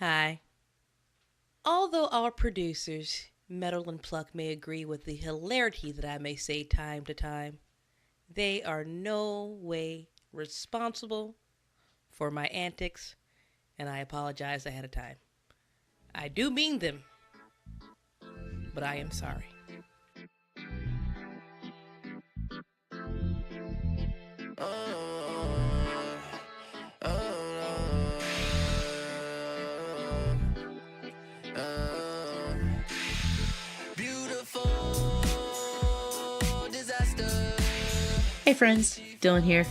Hi. Although our producers, Metal and Pluck, may agree with the hilarity that I may say time to time, they are no way responsible for my antics, and I apologize ahead of time. I do mean them, but I am sorry. Hey friends, Dylan here.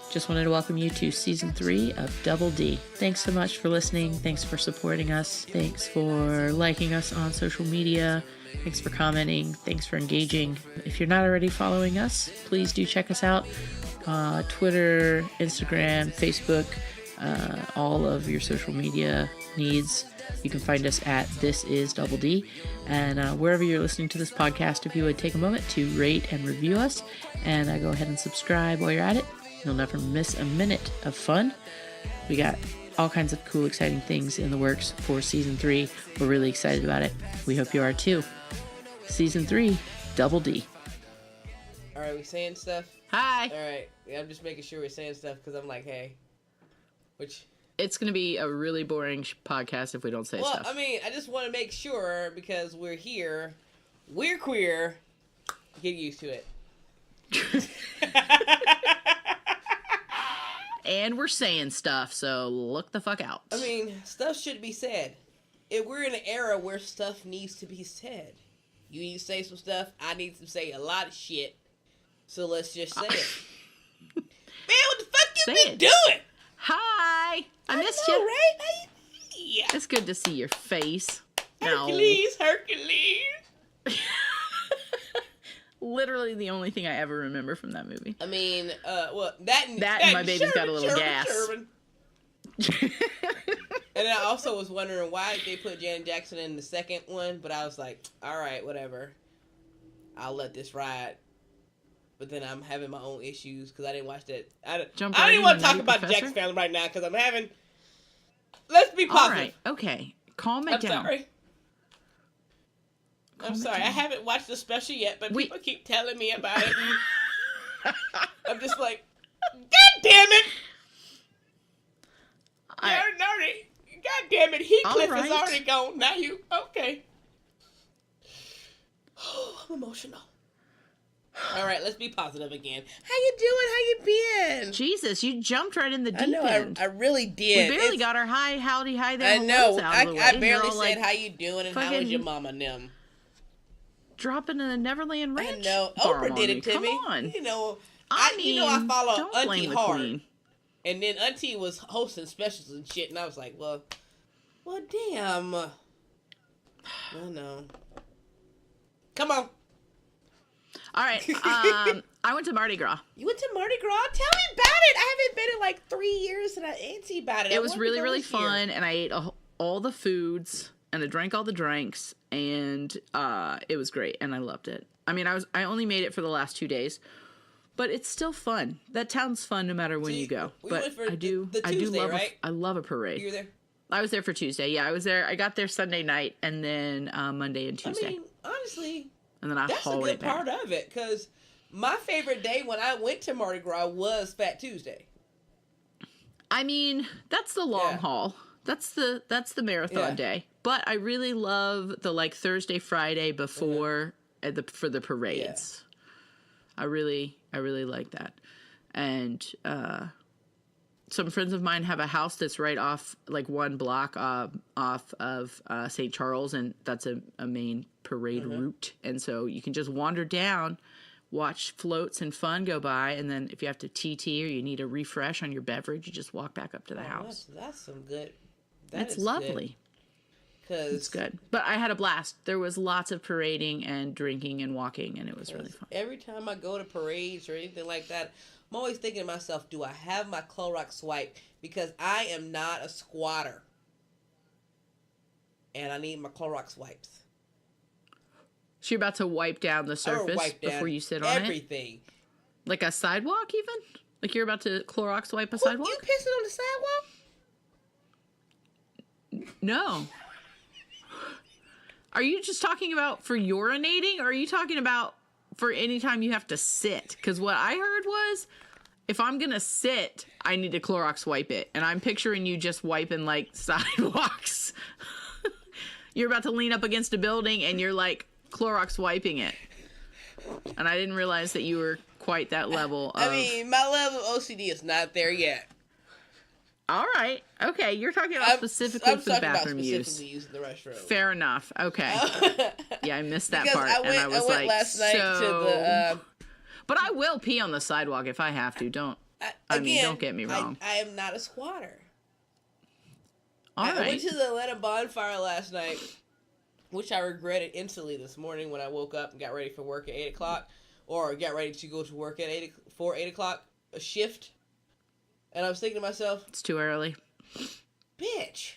Just wanted to welcome you to season 3 of Double D. Thanks so much for listening. Thanks for supporting us. Thanks for liking us on social media. Thanks for commenting. Thanks for engaging. If you're not already following us, please do check us out. Twitter, Instagram, Facebook, all of your social media needs. You can find us at This Is Double D. And wherever you're listening to this podcast, if you would take a moment to rate and review us, and go ahead and subscribe while you're at it. You'll never miss a minute of fun. We got all kinds of cool, exciting things in the works for season 3. We're really excited about it. We hope you are too. Season 3, Double D. All right, we saying stuff? Hi. All right. Yeah, I'm just making sure we're saying stuff because I'm like, hey. Which... It's going to be a really boring podcast if we don't say stuff. Well, I mean, I just want to make sure because we're here. We're queer. Get used to it. And we're saying stuff, so look the fuck out. I mean, stuff should be said. If we're in an era where stuff needs to be said. You need to say some stuff. I need to say a lot of shit. So let's just say it. Man, what the fuck you been doing? Hi! I missed know, you. Right? Yeah. It's good to see your face. Hercules. Literally the only thing I ever remember from that movie. I mean, well, that and my baby's got a little gas. And I also was wondering why they put Janet Jackson in the second one, but I was like, all right, whatever. I'll let this ride. But then I'm having my own issues because I didn't watch that. I don't even want to talk about Jack's family right now because I'm having... Let's be positive. All right, okay. Calm it down. I'm sorry. I haven't watched the special yet, but people keep telling me about it. And I'm just like, God damn it! God damn it, Heathcliff is already gone. Now you... Okay. Oh, I'm emotional. All right, let's be positive again. How you doing? How you been? Jesus, you jumped right in the deep end. I really did. We barely got our howdy there. I know. Out of the way. I barely said how you doing and how was your mama and them. Dropping in a Neverland Ranch. I know. Oprah did it to me. Come on. You know, I follow Auntie hard. Queen. And then Auntie was hosting specials and shit, and I was like, well, damn. I know. Come on. All right. I went to Mardi Gras. You went to Mardi Gras? Tell me about it. I haven't been in like 3 years, and I ain't see about it. It was really, really fun, and I ate all the foods, and I drank all the drinks, and it was great, and I loved it. I mean, I only made it for the last 2 days, but it's still fun. That town's fun no matter when you go. But I do love right? I love a parade. You were there? I was there for Tuesday. Yeah, I was there. I got there Sunday night, and then Monday and Tuesday. I mean, honestly. And then that's a good part of it, because my favorite day when I went to Mardi Gras was Fat Tuesday. I mean, that's the long haul. That's the marathon day. But I really love the Thursday, Friday before for the parades. Yeah. I really like that. And some friends of mine have a house that's right off, one block off of St. Charles, and that's a main parade route. And so you can just wander down, watch floats and fun go by, and then if you have to TT or you need a refresh on your beverage, you just walk back up to the house. That's some good... It's lovely. It's good. But I had a blast. There was lots of parading and drinking and walking, and it was really fun. Every time I go to parades or anything like that, I'm always thinking to myself, do I have my Clorox swipe? Because I am not a squatter. And I need my Clorox wipes. So you're about to wipe down the surface before you sit on everything. Like a sidewalk even? Like you're about to Clorox wipe a sidewalk? You pissing on the sidewalk? No. Are you just talking about for urinating, or are you talking about for any time you have to sit? Because what I heard was, if I'm going to sit, I need to Clorox wipe it. And I'm picturing you just wiping, like, sidewalks. You're about to lean up against a building, and you're, like, Clorox wiping it. And I didn't realize that you were quite that level of... I mean, my level of OCD is not there yet. All right. Okay, you're talking about specifically for the bathroom use. I'm specifically using the restroom. Fair enough. Okay. Yeah, I missed that part. I went last night to the... But I will pee on the sidewalk if I have to. Don't get me wrong. I am not a squatter. I went to the Atlanta bonfire last night, which I regretted instantly this morning when I woke up and got ready for work at 8 o'clock, or got ready to go to work at 8 o'clock, a shift. And I was thinking to myself, it's too early. Bitch.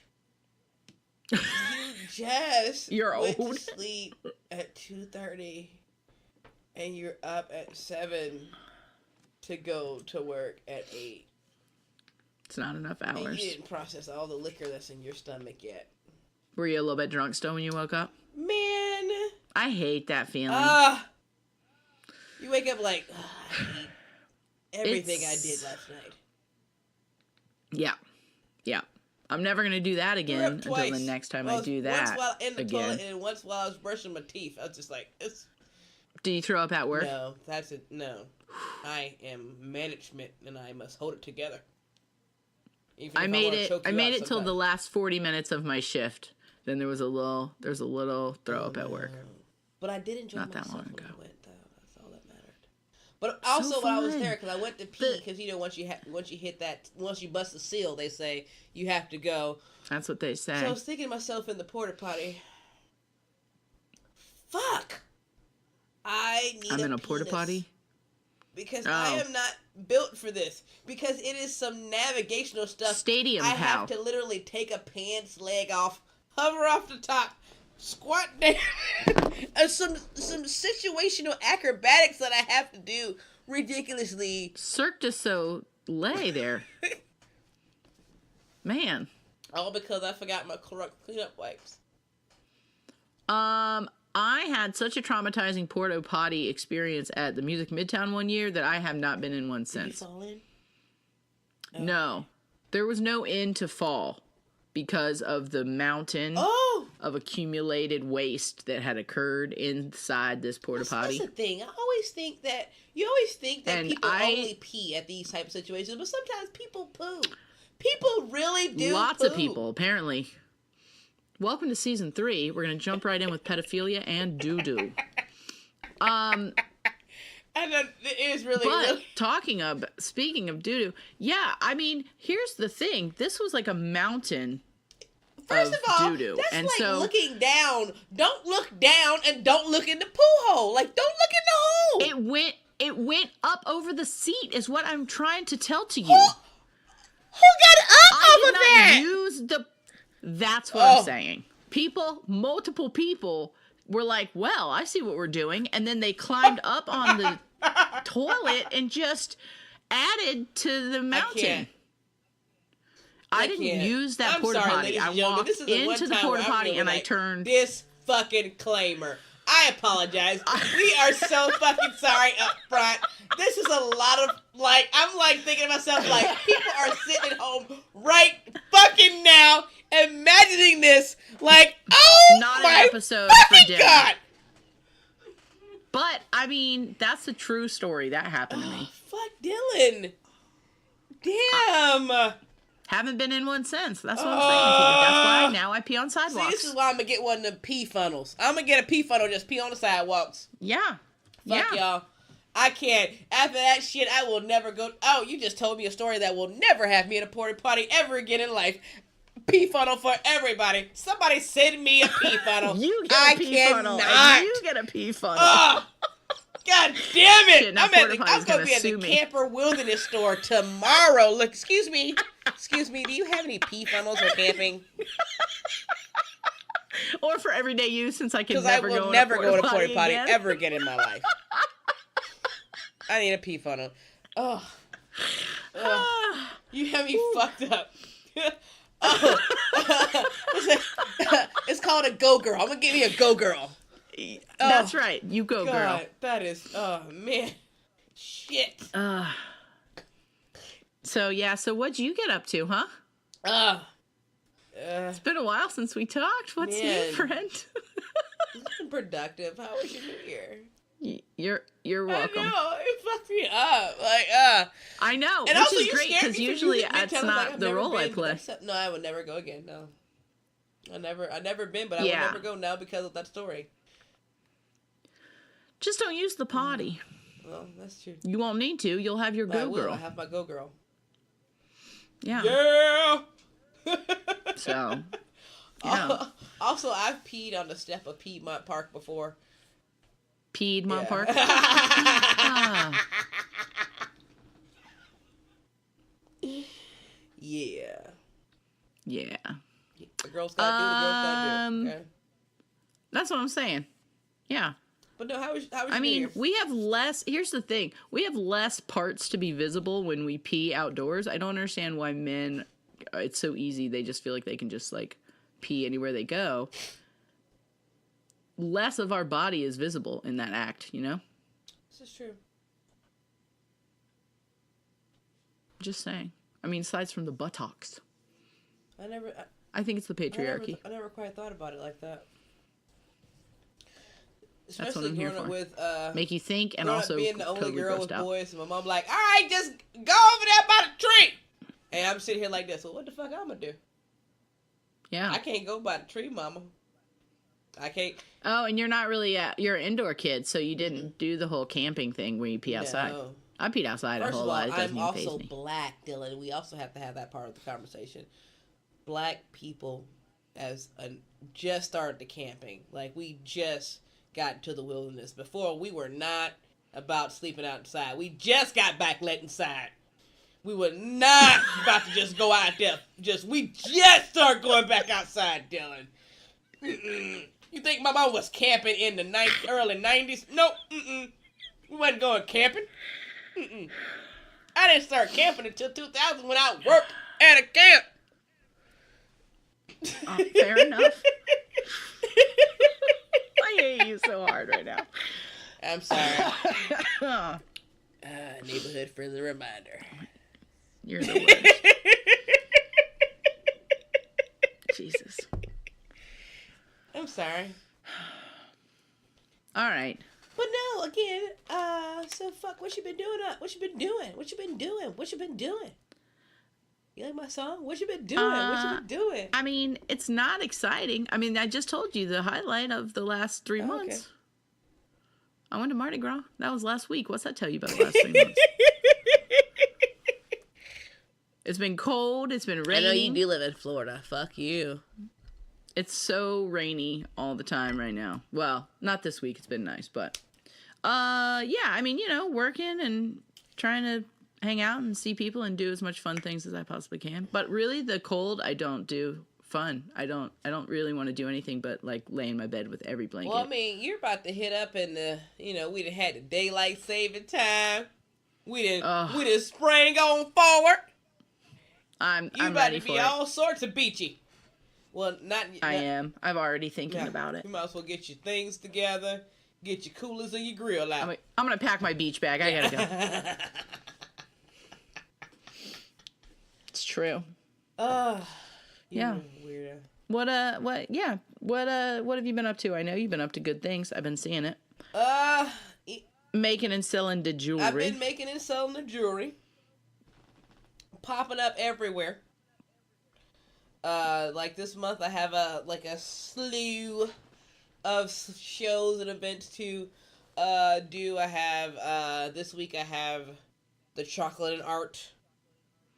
You just You're went old. to sleep at 2:30 and you're up at 7 to go to work at 8. It's not enough hours. And you didn't process all the liquor that's in your stomach yet. Were you a little bit drunk still when you woke up? Man. I hate that feeling. You wake up like, I hate everything I did last night. Yeah. Yeah. I'm never going to do that again until the next time I do that. Once while in the toilet and once while I was brushing my teeth. I was just like, it's... Do you throw up at work? No, that's it. No. I am management and I must hold it together. I made it till the last 40 minutes of my shift. Then there's a little throw up at work. But I did enjoy myself that long ago. When I went, though. That's all that mattered. But also when I was there, because I went to pee, because once you bust the seal, they say you have to go. That's what they say. So I was thinking to myself in the porta potty, fuck, I'm in a porta potty because I am not built for this. Because it is some navigational stuff. Stadium I cow. have to literally take a pants leg off, hover off the top, squat down, and some situational acrobatics that I have to do ridiculously. Cirque du Soleil there. Man. All because I forgot my Clorox cleanup wipes. I had such a traumatizing porta potty experience at the Music Midtown one year that I have not been in one since. Did you fall in? Oh. No. There was no end to fall because of the mountain of accumulated waste that had occurred inside this porta potty. That's the thing. You always think that people only pee at these type of situations, but sometimes people poo. People really do Lots poo. of people, apparently. Welcome to season 3. We're going to jump right in with pedophilia and doo-doo. And it is really. But speaking of doo-doo, yeah, I mean, here's the thing. This was like a mountain First of all, doo-doo. that's and like so, looking down. Don't look down and don't look in the poo hole. Like, don't look in the hole. It went up over the seat is what I'm trying to tell to you. Who got up over that? That's what I'm saying. Multiple people were like, well, I see what we're doing. And then they climbed up on the toilet and just added to the mountain. I didn't use that porta potty. I walked into the porta potty and I turned. This fucking claimer. I apologize. We are so fucking sorry up front. This is a lot of, like, I'm like thinking to myself, like, people are sitting at home right fucking now imagining this, like, not my an episode for dinner. God. But, I mean, that's a true story. That happened to me. Fuck Dylan. Damn. Haven't been in one since. That's what I'm saying to you. That's why now I pee on sidewalks. See, this is why I'm going to get one of them pee funnels. I'm going to get a pee funnel, just pee on the sidewalks. Yeah. Fuck y'all. I can't. After that shit, I will never go. Oh, you just told me a story that will never have me in a porta potty ever again in life. Pee funnel for everybody. Somebody send me a pee funnel. You get a pee funnel. You get a pee funnel. Oh, God damn it. Shit, I'm going to be at the Camper Wilderness store tomorrow. Look, excuse me. Do you have any pee funnels for camping? Or for everyday use, since I can never go in a porta potty again. ever again in my life. I need a pee funnel. You have me fucked up. call it a go girl. I'm gonna give you a go girl. That's right. You go, God, girl. that is, oh man, shit. So what'd you get up to, huh? It's been a while since we talked. What's new, friend? It's been productive. How was your New Year? You're welcome. I know, it fucked me up. I know, and which also is great because usually it's not the role I play. No, I would never go again. No, I never been, but I would never go now because of that story. Just don't use the potty. Well, that's true. You won't need to. You'll have your go girl. I have my go girl. Yeah. Yeah. So. Yeah. Also, I've peed on the step of Piedmont Park before. Piedmont Park? Yeah. Yeah. The girls gotta do. Okay? That's what I'm saying. Yeah. But no, how was I mean, we have less. Here's the thing: we have less parts to be visible when we pee outdoors. I don't understand why men. It's so easy; they just feel like they can just like pee anywhere they go. Less of our body is visible in that act, you know. This is true. Just saying. I mean, aside from the buttocks. I think it's the patriarchy. I never quite thought about it like that. That's Especially what I'm here growing for. With make you think and also being the only totally girl with out. boys, and my mom like, all right, just go over there by the tree. And I'm sitting here like this. Well, what the fuck I'm gonna do? Yeah. I can't go by the tree, mama. I can't. Oh, and you're not really you're an indoor kid, so you didn't do the whole camping thing where you pee outside. No. I peed outside a whole lot. It doesn't I'm even faze also me. black, Dylan. We also have to have that part of the conversation. Black people just started the camping. Like, we just got into the wilderness. Before, we were not about sleeping outside. We just got back let inside. We were not about to just go out there. We just started going back outside, Dylan. You think my mom was camping in the early 90s? Nope. We wasn't going camping. I didn't start camping until 2000 when I worked at a camp. Fair enough. I hate you so hard right now. I'm sorry. Neighborhood friendly reminder. You're the worst. Jesus. I'm sorry. All right. But no, again, so fuck, what you been doing? What you been doing? What you been doing? What you been doing? You like my song? What you been doing? What you been doing? I mean, it's not exciting. I mean, I just told you the highlight of the last 3 months. Okay. I went to Mardi Gras. That was last week. What's that tell you about the last 3 months? It's been cold. It's been raining. I know you do live in Florida. Fuck you. It's so rainy all the time right now. Well, not this week. It's been nice, but yeah, I mean, you know, working and trying to hang out and see people and do as much fun things as I possibly can. But really, the cold, I don't do fun. I don't really want to do anything but like lay in my bed with every blanket. Well, I mean, you're about to hit up in the, you know, we done had the daylight saving time. We done sprang on forward. I'm about ready to be for all sorts of beachy. Well, not. I am. I'm already thinking about it. You might as well get your things together, get your coolers and your grill out. I'm gonna pack my beach bag. I gotta go. It's true. Yeah. Weirdo. What have you been up to? I know you've been up to good things. I've been seeing it. Making and selling the jewelry. I've been making and selling the jewelry. Popping up everywhere. Like this month, I have a slew of shows and events to do. I have this week I have the chocolate and art.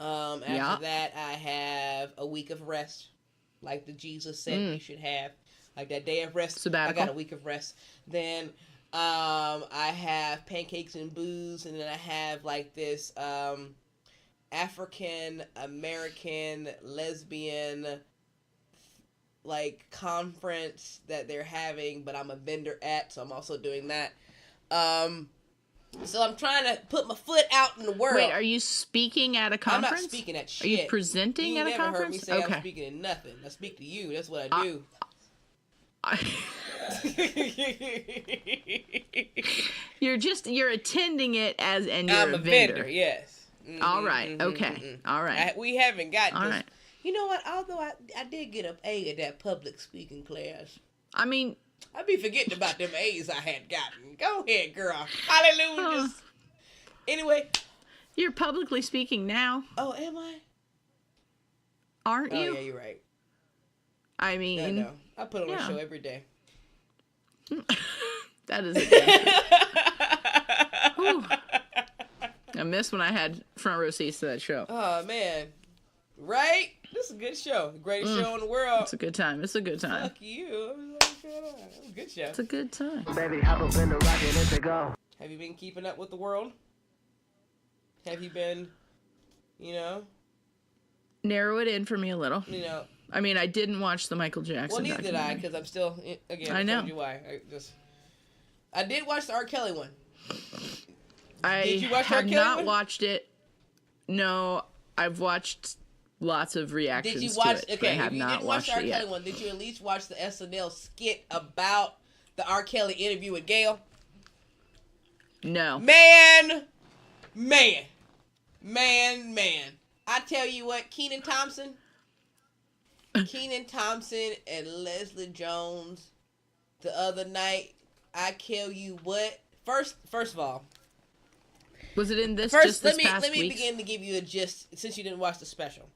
After that, I have a week of rest, like the Jesus said you should have, like that day of rest. Sabbatical. I got a week of rest. Then I have pancakes and booze, and then I have like this African American lesbian like conference that they're having, but I'm a vendor at, so I'm also doing that. So I'm trying to put my foot out in the world. Wait, are you speaking at a conference? I'm not speaking at shit. Are you presenting at a conference? You never heard me say I'm speaking at nothing. I speak to you. That's what I do. You're attending it as, and you're I'm a a vendor. vendor, yes. All right. Okay. All right. We haven't got All this. right. You know what? Although I did get an A at that public speaking class. I mean, I be forgetting about them A's I had gotten. Go ahead, girl. Hallelujah. Anyway. You're publicly speaking now. Oh, am I? Aren't you? Oh, yeah, you're right. I mean... No. I put on a show every day. That is a day. I miss when I had front row seats to that show. Oh, man. Right? This is a good show. The greatest show in the world. It's a good time. It's a good time. Fuck you. It was a good show. It's a good time. Baby, hop up in the rocket, let's go. Have you been keeping up with the world? Have you been, Narrow it in for me a little. I mean, I didn't watch the Michael Jackson. Well, neither did I, because I'm still, again, I know. told you why. I did watch the R. Kelly one. Did you watch have R. Kelly not one? watched it. No, I've watched lots of reactions Did you watch? to it. Okay, I have if you not didn't watch the R. watched it Kelly yet. one, did you at least watch the SNL skit about the R. Kelly interview with Gail? No. Man. I tell you what, Kenan Thompson and Leslie Jones the other night, I tell you what. First of all, was it in this first past let me week's? begin to give you a gist since you didn't watch the special.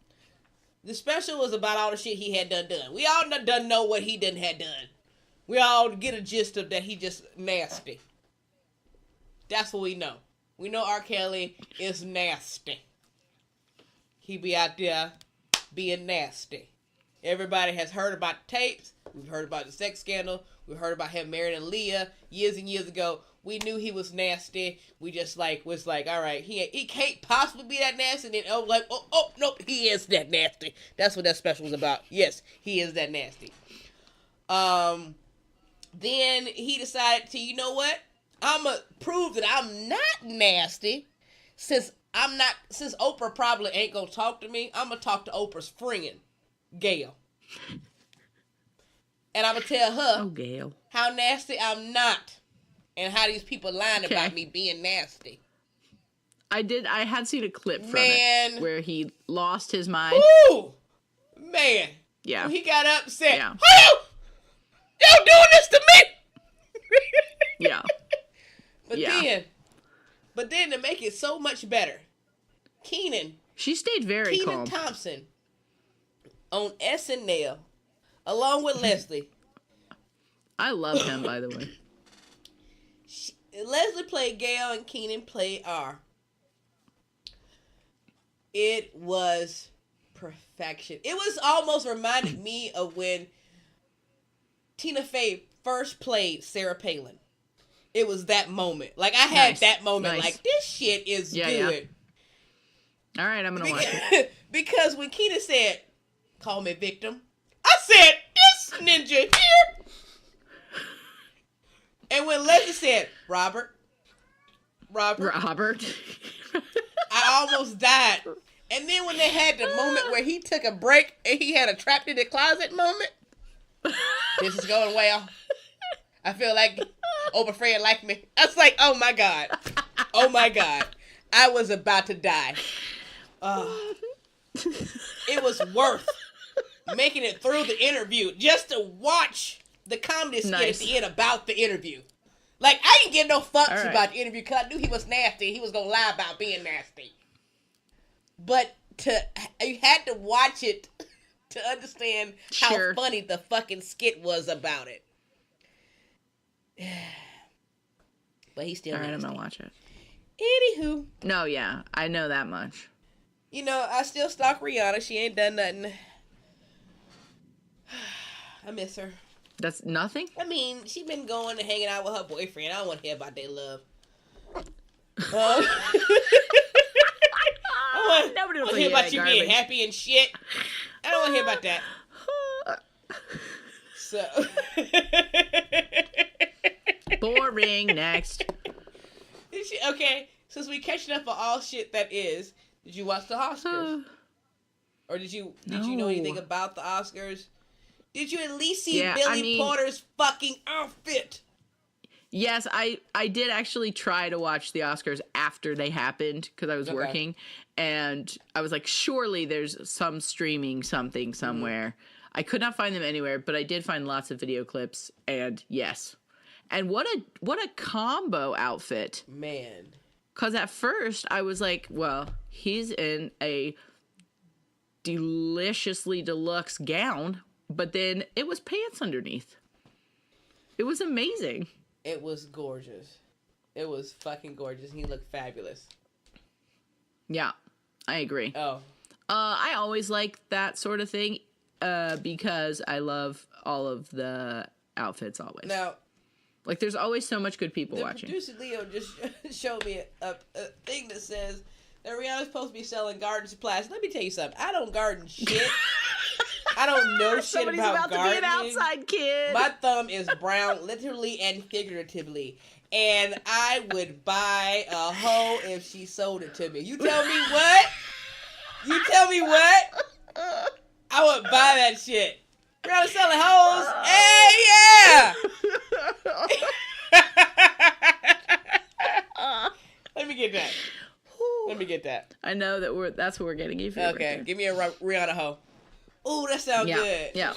The special was about all the shit he had done. We all done know what he done had done. We all get a gist of that he just nasty. That's what we know. We know R. Kelly is nasty. He be out there being nasty. Everybody has heard about the tapes. We've heard about the sex scandal. We've heard about him marrying Aaliyah years and years ago. We knew he was nasty. We just was like, all right, he can't possibly be that nasty. And then nope, he is that nasty. That's what that special was about. Yes, he is that nasty. Then he decided to, you know what? I'm going to prove that I'm not nasty. Since Oprah probably ain't going to talk to me, I'm going to talk to Oprah's friend, Gail. And I'm going to tell her Gail, how nasty I'm not. And how these people lying about me being nasty. I had seen a clip from it where he lost his mind. Ooh! Man. Yeah. When he got upset. Yeah. Oh! Y'all doing this to me! Yeah. But then to make it so much better, she stayed very calm. Kenan Thompson on SNL, along with Leslie. I love him, by the way. Leslie played Gail and Kenan played R. It was perfection. It was almost reminded me of when Tina Fey first played Sarah Palin. It was that moment. Like, I had that moment. Nice. Like, this shit is good. Yeah. All right, I'm going to watch it. Because when Kenan said, call me victim, I said, this ninja here. And when Leslie said, Robert. I almost died. And then when they had the moment where he took a break and he had a trapped in the closet moment, this is going well. I feel like Oprah Fred liked me. I was like, oh my God. Oh my God. I was about to die. It was worth making it through the interview just to watch the comedy skit at the end about the interview. Like, I didn't give no fucks about the interview because I knew he was nasty. He was going to lie about being nasty. But you had to watch it to understand how funny the fucking skit was about it. But he's still nasty. I'm going to watch it. Anywho. No, yeah. I know that much. You know, I still stalk Rihanna. She ain't done nothing. I miss her. That's nothing? I mean, she been going and hanging out with her boyfriend. I don't want to hear about their love. Nobody want to hear about you being happy and shit. I don't want to hear about that. So. Boring. Next. Okay, since we catching up on all shit that is, did you watch the Oscars? Or did you know anything about the Oscars? Did you at least see Yeah, Billy Porter's fucking outfit? Yes, I did actually try to watch the Oscars after they happened because I was working, and I was like, surely there's some streaming something somewhere. I could not find them anywhere, but I did find lots of video clips, and yes. And what a combo outfit. Man. Because at first I was like, well, he's in a deliciously deluxe gown, but then it was pants underneath. It was amazing. It was gorgeous. It was fucking gorgeous. He looked fabulous. Yeah, I agree. Oh. I always like that sort of thing because I love all of the outfits always. Now, like, there's always so much good people watching. Producer Leo just showed me a thing that says that Rihanna's supposed to be selling garden supplies. Let me tell you something. I don't garden shit. I don't know shit Somebody's about gardening. to be an outside kid. My thumb is brown, literally and figuratively. And I would buy a hoe if she sold it to me. You tell me what? You tell me what? I would buy that shit. Rihanna selling hoes? Hey, yeah! Let me get that. Let me get that. I know that that's what we're getting you for. Okay, right give me a Rihanna hoe. Ooh, that sounds good. Yeah.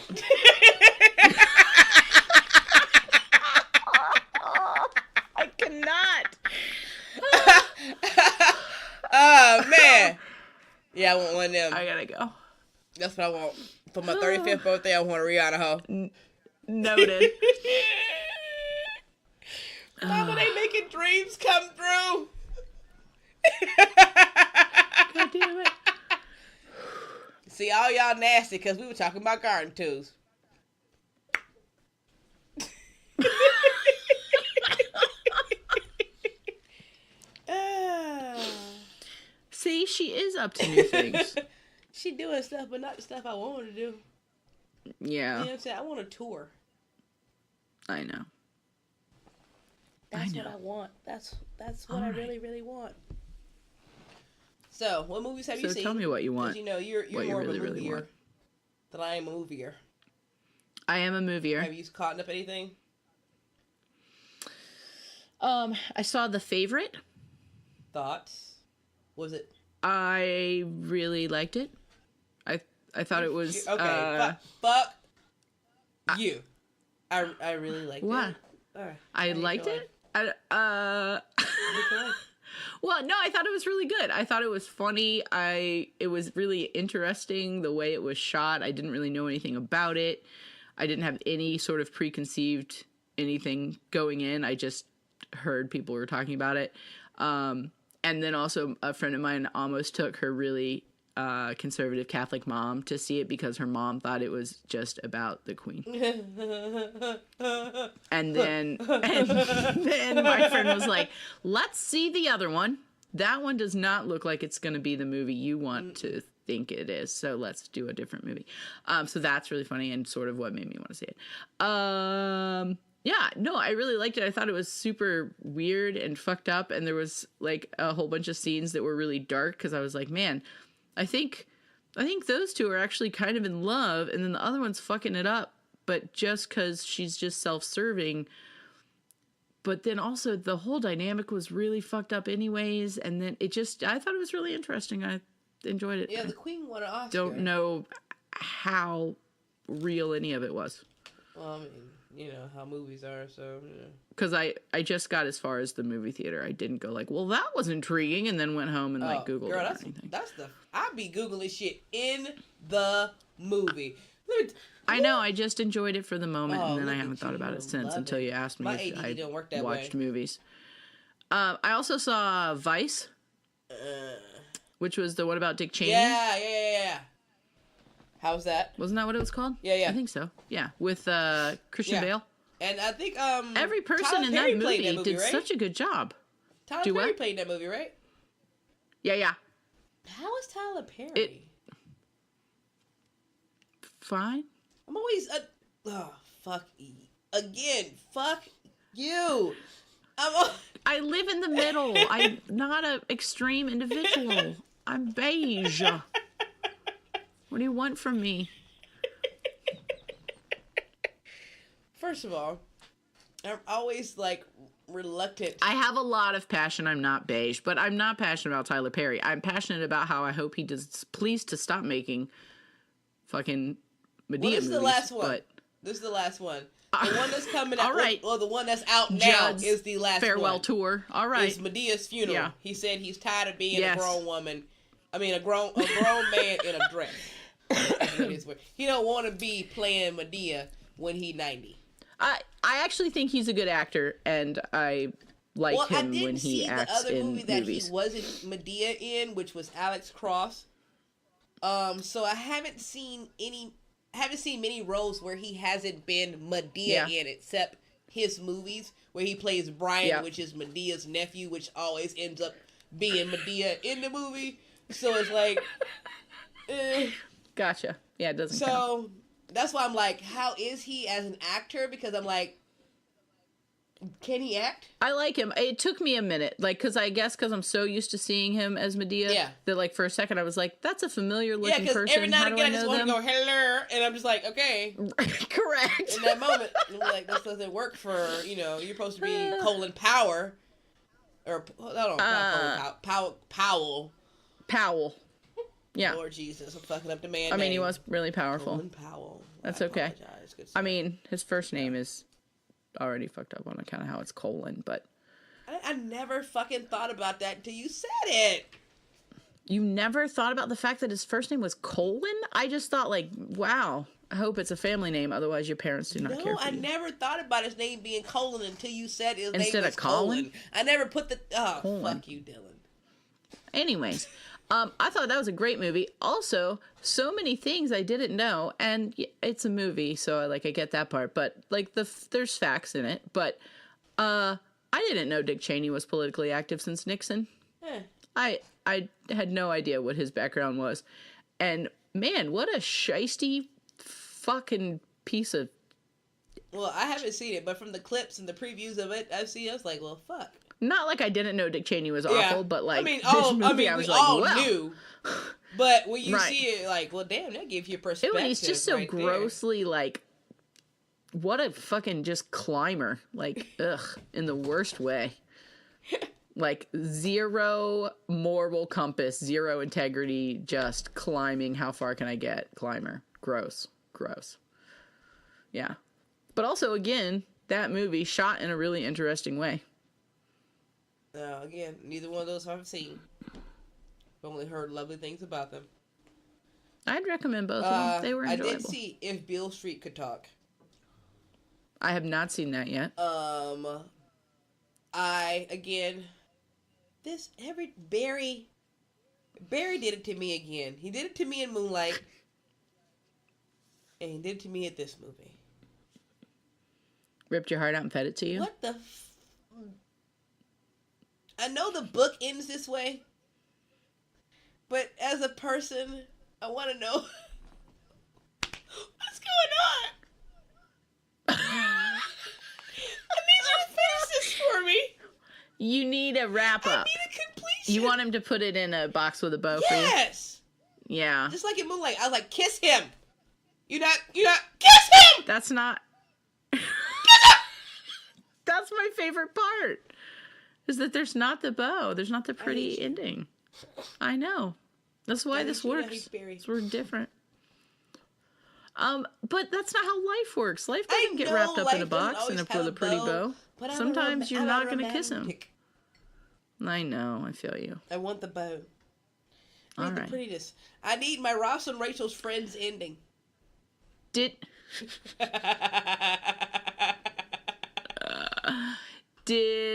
I cannot. Oh, man. Yeah, I want one of them. I gotta go. That's what I want. For my 35th birthday, I want a Rihanna hoe. Noted. Mama, they making dreams come true. God damn it. See, all y'all nasty because we were talking about garden tools. See, she is up to new things. She doing stuff, but not the stuff I want her to do. Yeah. You know what I'm saying? I want a tour. I know. That's what I want. That's what I really, really want. So, what movies have you seen? So tell me what you want. 'Cause you know, you're more really, of a really movier want. than I am a movier. I am a movier. Have you caught up anything? I saw The Favorite. Thoughts? Was it? I really liked it. I thought it was okay. Fuck you. I really liked what? it. Right. I liked it. Well, no, I thought it was really good. I thought it was funny. It was really interesting the way it was shot. I didn't really know anything about it. I didn't have any sort of preconceived anything going in. I just heard people were talking about it. And then also a friend of mine almost took her really conservative Catholic mom to see it because her mom thought it was just about the Queen. and then my friend was like, let's see the other one. That one does not look like it's going to be the movie you want to think it is. So let's do a different movie. So that's really funny and sort of what made me want to see it. Yeah, no, I really liked it. I thought it was super weird and fucked up. And there was like a whole bunch of scenes that were really dark because I was like, man, I think those two are actually kind of in love, and then the other one's fucking it up, but just because she's just self-serving. But then also the whole dynamic was really fucked up anyways, and then I thought it was really interesting. I enjoyed it. Yeah, the Queen won an Oscar. Don't know how real any of it was. Well, I mean, you know how movies are, so you know. Because I just got as far as the movie theater. I didn't go like, well, that was intriguing, and then went home and Googled it or anything. I be Googling shit in the movie. I know, I just enjoyed it for the moment, and then I haven't thought about it since until you asked me if I watched movies. I also saw Vice, which was the one about Dick Cheney. Yeah. How's that? Wasn't that what it was called? Yeah. I think so. Yeah, with Christian Bale. And I think every person Tyler in Perry that movie did right? such a good job. Tyler Perry played in that movie, right? Yeah. How is Tyler Perry? Fine. I'm always fuck you. I live in the middle. I'm not an extreme individual. I'm beige. What do you want from me? First of all, I'm always like reluctant. I have a lot of passion. I'm not beige, but I'm not passionate about Tyler Perry. I'm passionate about how I hope he does please to stop making fucking Medea This is movies. the last one. But This is the last one. The one that's coming out. All right. Well, the one that's out now Judd's is the last farewell one. tour. All right. It's Medea's funeral. Yeah. He said he's tired of being Yes. a grown woman. I mean, a grown man in a dress. He don't want to be playing Medea when he 90. I actually think he's a good actor, and I like him when he acts I didn't see the other in movie that movies. he wasn't Medea in, which was Alex Cross. So I haven't seen many roles where he hasn't been Medea in, except his movies where he plays Brian, which is Medea's nephew, which always ends up being Medea in the movie. So it's like, Gotcha. Yeah, it doesn't count. So that's why I'm like, how is he as an actor? Because I'm like, can he act? I like him. It took me a minute, like, because I'm so used to seeing him as Medea that, like, for a second I was like, that's a familiar looking person. Every now and again I just want them? to go, hello, and I'm just like, okay. Correct. In that moment, I'm like, this doesn't work for, you're supposed to be Colin Power. Or, not Colin Powell. Powell. Yeah. Lord Jesus, I'm fucking up the man I mean, name. he was really powerful. Colin Powell. That's okay. I mean, his first name is already fucked up on account of how it's colon, but... I never fucking thought about that until you said it. You never thought about the fact that his first name was Colin? I just thought, like, wow, I hope it's a family name, otherwise your parents do not care for you. No, I never thought about his name being Colin until you said his Instead name was of Colin? I never put the... Oh, Colin. fuck you, Dylan. Anyways, I thought that was a great movie. Also, so many things I didn't know, and it's a movie, so I get that part. But like there's facts in it. But I didn't know Dick Cheney was politically active since Nixon. I had no idea what his background was, and man, what a shisty fucking piece of. Well, I haven't seen it, but from the clips and the previews of it, I've seen. I was like, well, fuck. Not like I didn't know Dick Cheney was awful, but like we this movie, I was like, all wow. knew. But when you see it, like, well, damn, that gives you perspective. He's just so right grossly like, what a fucking just climber, like, ugh, in the worst way. Like zero moral compass, zero integrity, just climbing. How far can I get? Climber, gross. Yeah, but also again, that movie shot in a really interesting way. Again, neither one of those I've seen. I've only heard lovely things about them. I'd recommend both of them. They were enjoyable. I did see If Beale Street Could Talk. I have not seen that yet. Barry did it to me again. He did it to me in Moonlight. And he did it to me at this movie. Ripped your heart out and fed it to you? What the I know the book ends this way, but as a person, I want to know what's going on. I need you to finish this for me. You need a wrap up. I need a completion. You want him to put it in a box with a bow for you? Yes. Yeah. Just like in Moonlight, I was like, kiss him. You not, kiss him. That's not. That's my favorite part. Is that there's not the bow. There's not the pretty ending. I know. That's why this works. We're different. But that's not how life works. Life doesn't get wrapped up in a box and with a pretty bow. Sometimes you're not going to kiss him. I know. I feel you. I want the bow. I need the right. prettiness. I need my Ross and Rachel's Friends ending. Did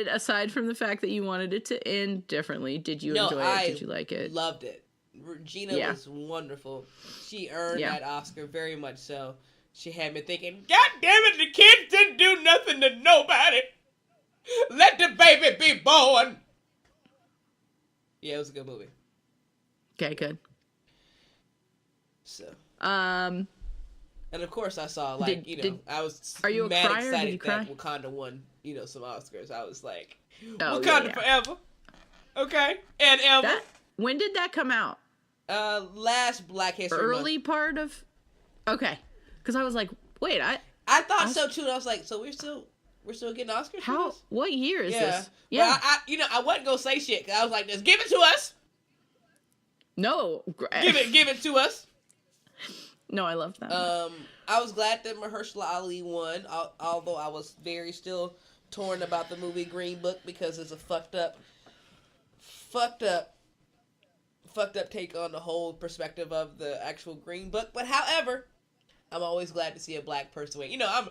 aside from the fact that you wanted it to end differently, did you enjoy it? Did you like it? Loved it. Regina was wonderful. She earned that Oscar very much so. She had me thinking, God damn it, the kids didn't do nothing to nobody. Let the baby be born. Yeah, it was a good movie. Okay, good. So. And of course I saw, I was are you mad a crier? excited Did you cry? that Wakanda won, some Oscars. I was like, oh, Wakanda forever. Okay. And ever. When did that come out? Last Black History Early Month. part of... Okay. Because I was like, wait, I I thought so too. And I was like, so we're still getting Oscars. For How? this? What year is Yeah. this? Yeah. But I wasn't gonna say shit because I was like, just give it to us. No. Give it to us. No, I love that. I was glad that Mahershala Ali won, although I was very still torn about the movie Green Book because it's a fucked up take on the whole perspective of the actual Green Book. But however, I'm always glad to see a black person win. I'm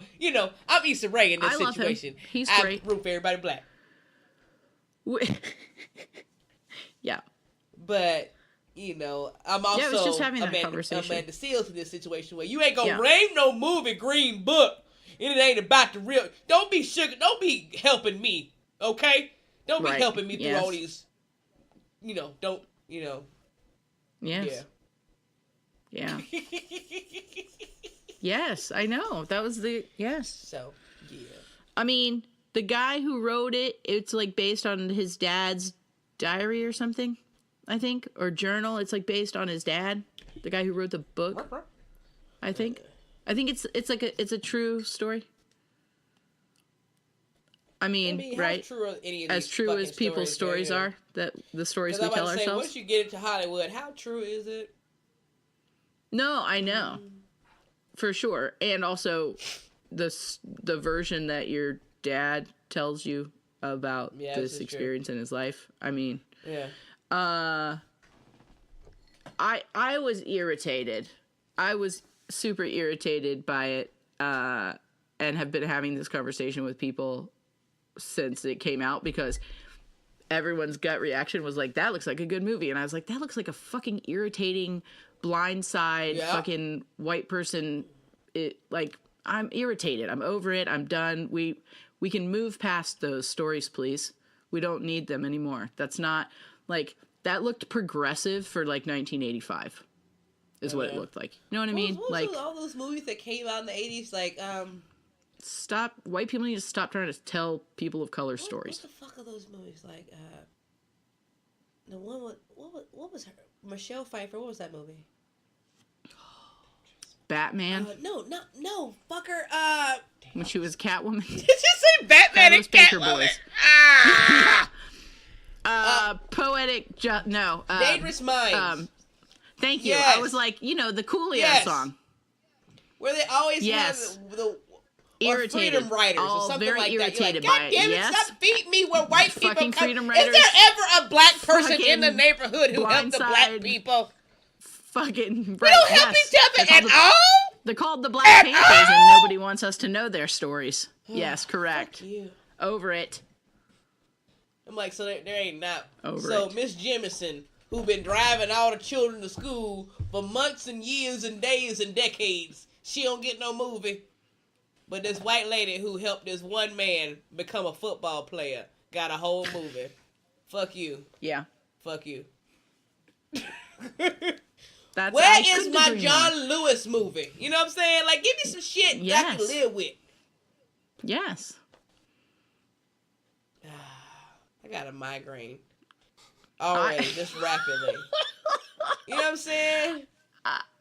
Issa Rae in this situation. He's I great. root for everybody black. Yeah. But I'm also I was just having that conversation. Amanda Seals in this situation where you ain't gonna name no movie Green Book and it ain't about the real. Don't be helping me, okay? Don't be helping me through all these. Yes. Yeah. Yes, I know. That was yes. So, yeah. I mean, the guy who wrote it, it's like based on his dad's diary or something, I think, or journal. It's like based on his dad, the guy who wrote the book. I think it's a true story. I mean right? As true as people's stories are, that the stories we tell ourselves. Once you get into Hollywood, how true is it? No, I know. For sure. And also the version that your dad tells you about this experience in his life. I mean, I was irritated. I was super irritated by it, and have been having this conversation with people since it came out because everyone's gut reaction was like, that looks like a good movie. And I was like, that looks like a fucking irritating blindside fucking white person. I'm irritated. I'm over it. I'm done. We can move past those stories, please. We don't need them anymore. That's not that looked progressive for 1985 is what it looked like. You know what I mean? All those movies that came out in the 80s, stop. White people need to stop trying to tell people of color stories. What the fuck are those movies the one with, what was her? Michelle Pfeiffer. What was that movie? Batman. No, fucker. When she was Catwoman. Did you say Batman and Catwoman? Poetic. Dangerous Minds. Thank you. Yes. I was like, the Coolio song. Where they always have the irritated. Freedom Riders or something very like irritated that. You're like, God damn it, stop beating me where white people come. Freedom Is Riders, there ever a black person in the neighborhood who helped the black people? Fucking right. We don't help each other at all? They're called the Black Panthers and nobody wants us to know their stories. Yes, correct. Fuck you. Over it. I'm like, so there ain't not. Over so it. Miss Jemison, who been driving all the children to school for months and years and days and decades, she don't get no movie. But this white lady who helped this one man become a football player got a whole movie. Fuck you. Yeah. Fuck you. Where is my John Lewis movie? You know what I'm saying? Give me some shit that I can live with. Yes. I got a migraine already, just rapidly. You know what I'm saying?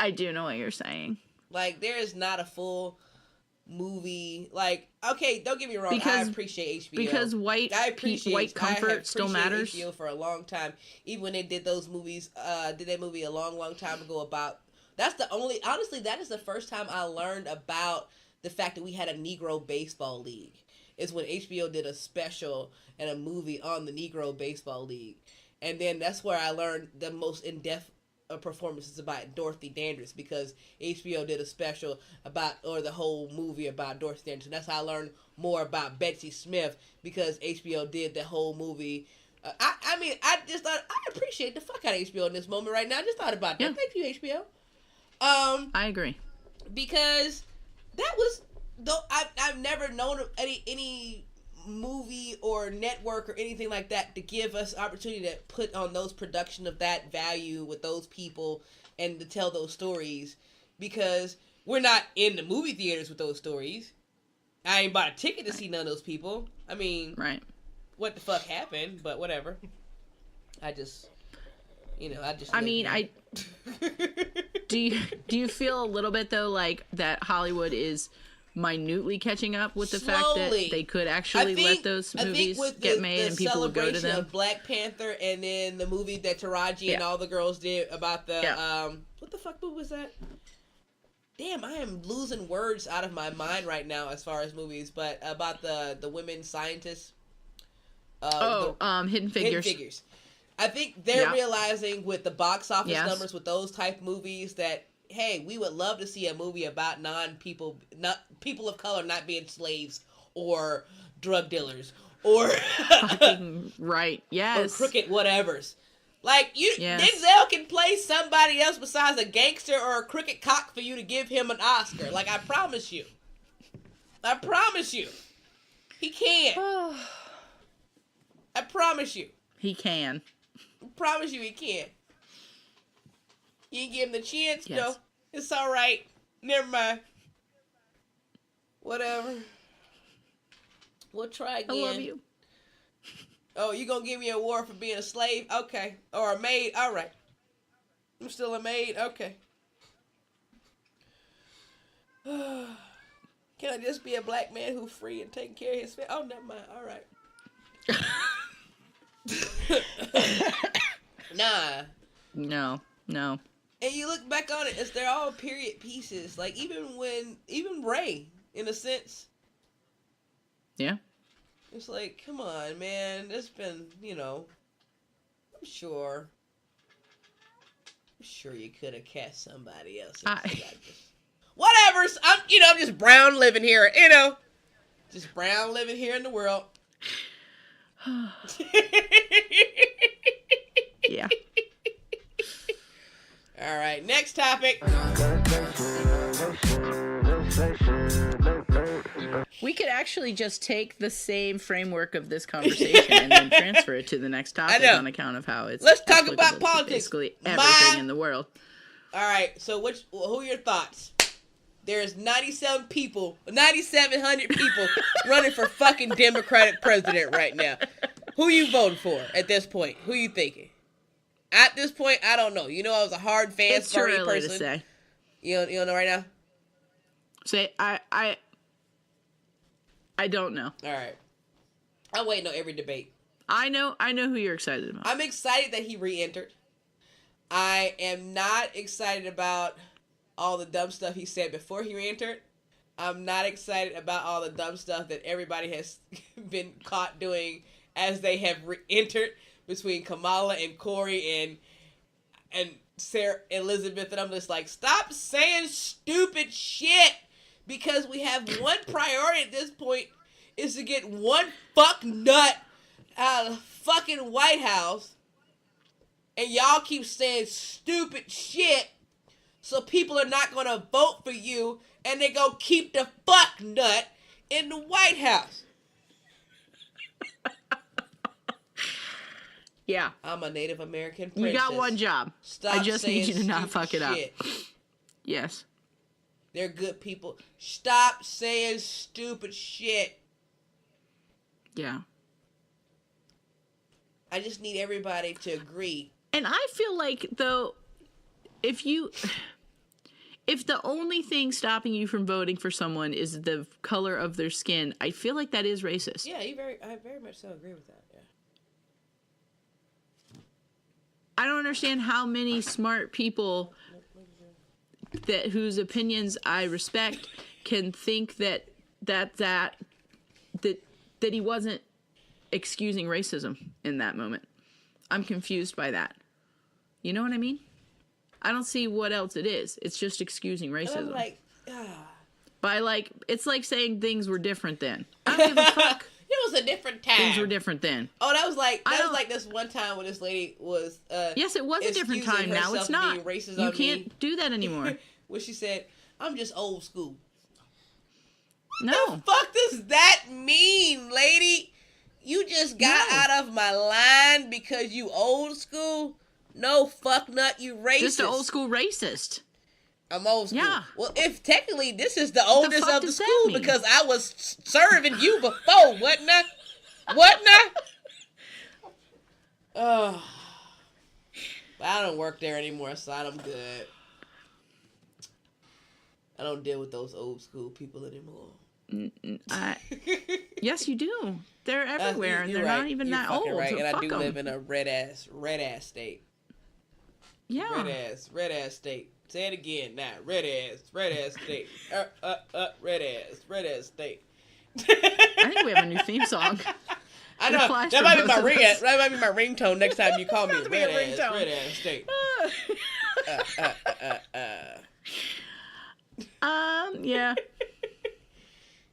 I do know what you're saying. There is not a full movie. Okay, don't get me wrong. I appreciate HBO. Because white comfort still matters. HBO for a long time. Even when they did those movies, did that movie a long, long time ago about... Honestly, that is the first time I learned about the fact that we had a Negro baseball league. Is when HBO did a special and a movie on the Negro baseball league. And then that's where I learned the most in-depth performances about Dorothy Dandridge, because HBO did a special the whole movie about Dorothy Dandridge. And that's how I learned more about Betsy Smith, because HBO did the whole movie. I just thought, I appreciate the fuck out of HBO in this moment right now. I just thought about that. Yeah. Thank you, HBO. I agree. Because that was, though I've never known of any movie or network or anything like that to give us opportunity to put on those production of that value with those people and to tell those stories, because we're not in the movie theaters with those stories. I ain't bought a ticket to see none of those people. I mean, right. What the fuck happened? But whatever. Do you feel a little bit though that Hollywood is minutely catching up with the fact that they could actually let those movies get made and people would go to them. Of Black Panther and then the movie that Taraji and all the girls did about the what the fuck movie was that? Damn, I am losing words out of my mind right now as far as movies, but about the women scientists. Hidden Figures. Hidden Figures. I think they're realizing with the box office numbers with those type movies that, hey, we would love to see a movie about people of color not being slaves or drug dealers or fucking right, yes, or crooked whatevers. Like Denzel can play somebody else besides a gangster or a crooked cock for you to give him an Oscar. Like, I promise you, he can. I promise you, he can. I promise you, he can. You didn't give him the chance, yes. though. It's all right. Never mind. Whatever. We'll try again. I love you. Oh, you gonna give me an award for being a slave? Okay. Or a maid? All right. I'm still a maid? Okay. Can I just be a black man who's free and taking care of his family? Oh, never mind. All right. Nah. No. And you look back on it, they're all period pieces. Like, even Ray, in a sense. Yeah. It's like, come on, man. There's been, I'm sure you could have cast somebody else. Whatever. I'm just brown living here, Just brown living here in the world. Yeah. All right, next topic. We could actually just take the same framework of this conversation and then transfer it to the next topic on account of how it's. Let's talk about politics. Basically everything in the world. All right, so who are your thoughts? There's 9,700 people running for fucking Democratic president right now. Who you voting for at this point? Who you thinking? At this point, I don't know. I was a hard fast party person. It's too early to say. You don't know right now? Say I don't know. All right. I'm waiting on every debate. I know who you're excited about. I'm excited that he re-entered. I am not excited about all the dumb stuff he said before he re-entered. I'm not excited about all the dumb stuff that everybody has been caught doing as they have re-entered between Kamala and Corey and Sarah Elizabeth. And I'm just like, stop saying stupid shit, because we have one priority at this point is to get one fuck nut out of the fucking White House, and y'all keep saying stupid shit, so people are not going to vote for you, and they go keep the fuck nut in the White House. Yeah. I'm a Native American princess. You got one job. Stop I just need you to not fuck it up. Yes. They're good people. Stop saying stupid shit. Yeah. I just need everybody to agree. And I feel like, though, if the only thing stopping you from voting for someone is the color of their skin, I feel like that is racist. Yeah, I very much so agree with that. Yeah. I don't understand how many smart people whose opinions I respect can think that he wasn't excusing racism in that moment. I'm confused by that. You know what I mean? I don't see what else it is. It's just excusing racism. It's like saying things were different then. I don't give a fuck. It was a different time. Things were different then. Oh, that was like this one time when this lady was. Yes, it was a different time. Now it's not. You can't do that anymore. When she said, "I'm just old school." No. What the fuck does that mean, lady? You just got out of my line because you old school? No, fuck nut, you racist. Just an old school racist. I'm old school. Yeah. Well, if technically this is the oldest of the school because I was serving you before, wasn't I? Wasn't I? Oh. But I don't work there anymore, so I'm good. I don't deal with those old school people anymore. Yes, you do. They're everywhere, and they're right. not even You're that fucking old. Right. So And fuck I do 'em. live in a red ass state. Yeah. Red ass state. Say it again now. Red ass state. Red ass state. I think we have a new theme song. I know that might be my that might be my ringtone next time you call me. Red ass state. Yeah.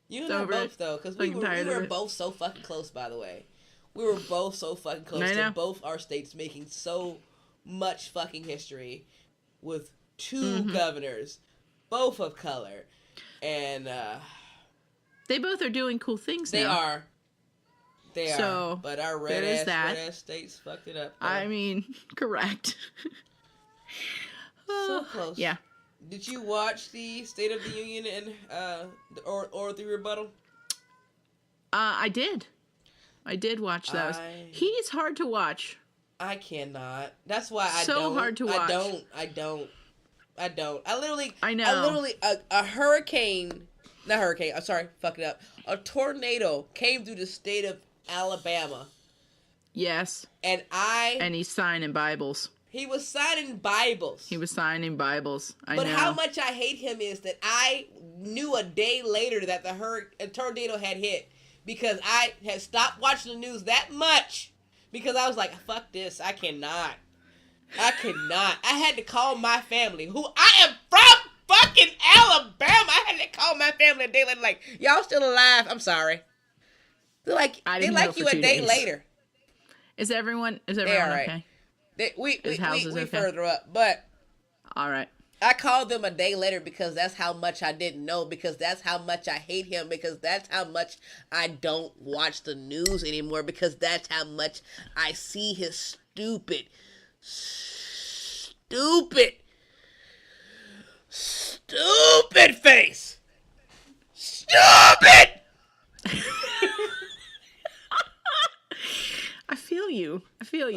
You and I both though, because we were both so fucking close. By the way, we were both so fucking close to both our states making so much fucking history with two governors, both of color, and they both are doing cool things now. They are. So, but our red ass states fucked it up. Though. I mean, correct. So close. Yeah. Did you watch the State of the Union and or the rebuttal? I did watch those. He's hard to watch. I cannot. That's why I so don't. So hard to watch. I don't. I literally. A hurricane. Not hurricane. I'm sorry. Fuck it up. A tornado came through the state of Alabama. Yes. And he's signing Bibles. He was signing Bibles. I know. But how much I hate him is that I knew a day later that a tornado had hit because I had stopped watching the news that much because I was like, fuck this. I cannot. I had to call my family, who I am from fucking Alabama. I had to call my family a day later, like, y'all still alive? I'm sorry. They like you a day later. Is everyone okay? We further up, but all right. I called them a day later because that's how much I didn't know, because that's how much I hate him, because that's how much I don't watch the news anymore, because that's how much I see his stupid face. Stupid! I feel you,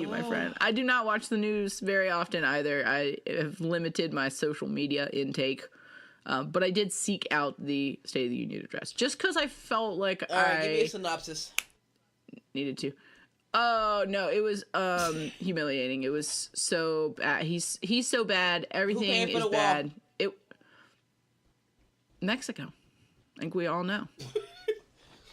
my friend. I do not watch the news very often either. I have limited my social media intake. But I did seek out the State of the Union address just because I felt like All right, give me a synopsis. Needed to. Oh no, it was humiliating. It was so bad. He's so bad. Everything is bad. Mexico. I think we all know.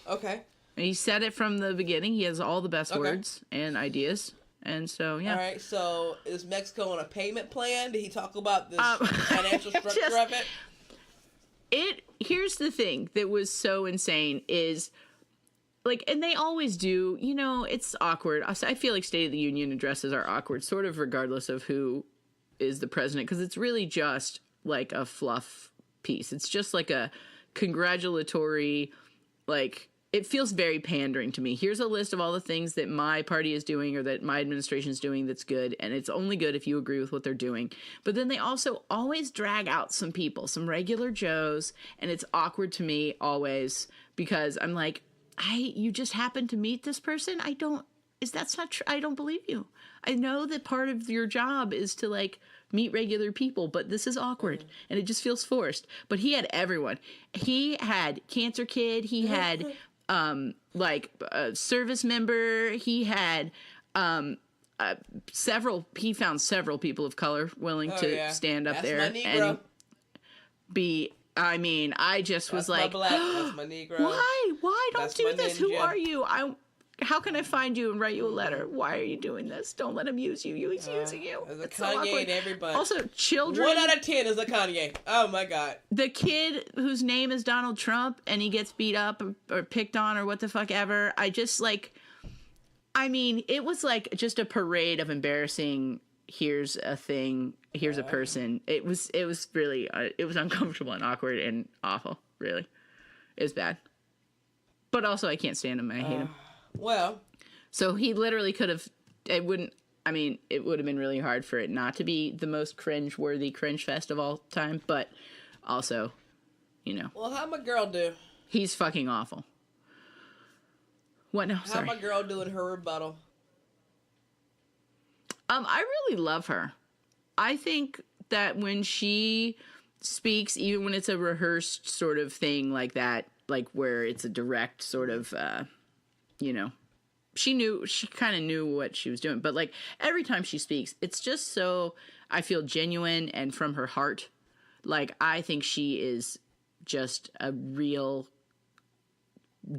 Okay. And he said it from the beginning. He has all the best words and ideas. And so, yeah. All right. So, is Mexico on a payment plan? Did he talk about the financial structure of it? Here's the thing that was so insane is, like, and they always do, you know, it's awkward. I feel like State of the Union addresses are awkward, sort of regardless of who is the president, because it's really just like a fluff piece. It's just like a congratulatory, like, it feels very pandering to me. Here's a list of all the things that my party is doing or that my administration is doing that's good, and it's only good if you agree with what they're doing. But then they also always drag out some people, some regular Joes, and it's awkward to me always because I'm like, you just happened to meet this person? That's not true. I don't believe you. I know that part of your job is to, like, meet regular people, but this is awkward and it just feels forced. But he had everyone. He had Cancer Kid. He had a service member. He had he found several people of color willing to stand up there and be. I mean, I just was like, that's my Negro. Why don't do this? Who are you? How can I find you and write you a letter? Why are you doing this? Don't let him use you. He's using you. There's a Kanye in everybody. Also, children. 1 out of 10 is a Kanye. Oh my God. The kid whose name is Donald Trump and he gets beat up or picked on or what the fuck ever. I just it was like just a parade of embarrassing. Here's a thing. Here's a person. It was really, it was uncomfortable and awkward and awful. Really. It was bad. But also I can't stand him. I hate him. Well, so he literally could have, it would have been really hard for it not to be the most cringe-worthy cringe fest of all time, but also, you know. Well, how'd my girl do? He's fucking awful. What? No, sorry. How'd my girl do in her rebuttal? I really love her. I think that when she speaks, even when it's a rehearsed sort of thing like that, like where it's a direct sort of, you know, she kind of knew what she was doing. But like every time she speaks, it's just so, I feel genuine and from her heart. Like, I think she is just a real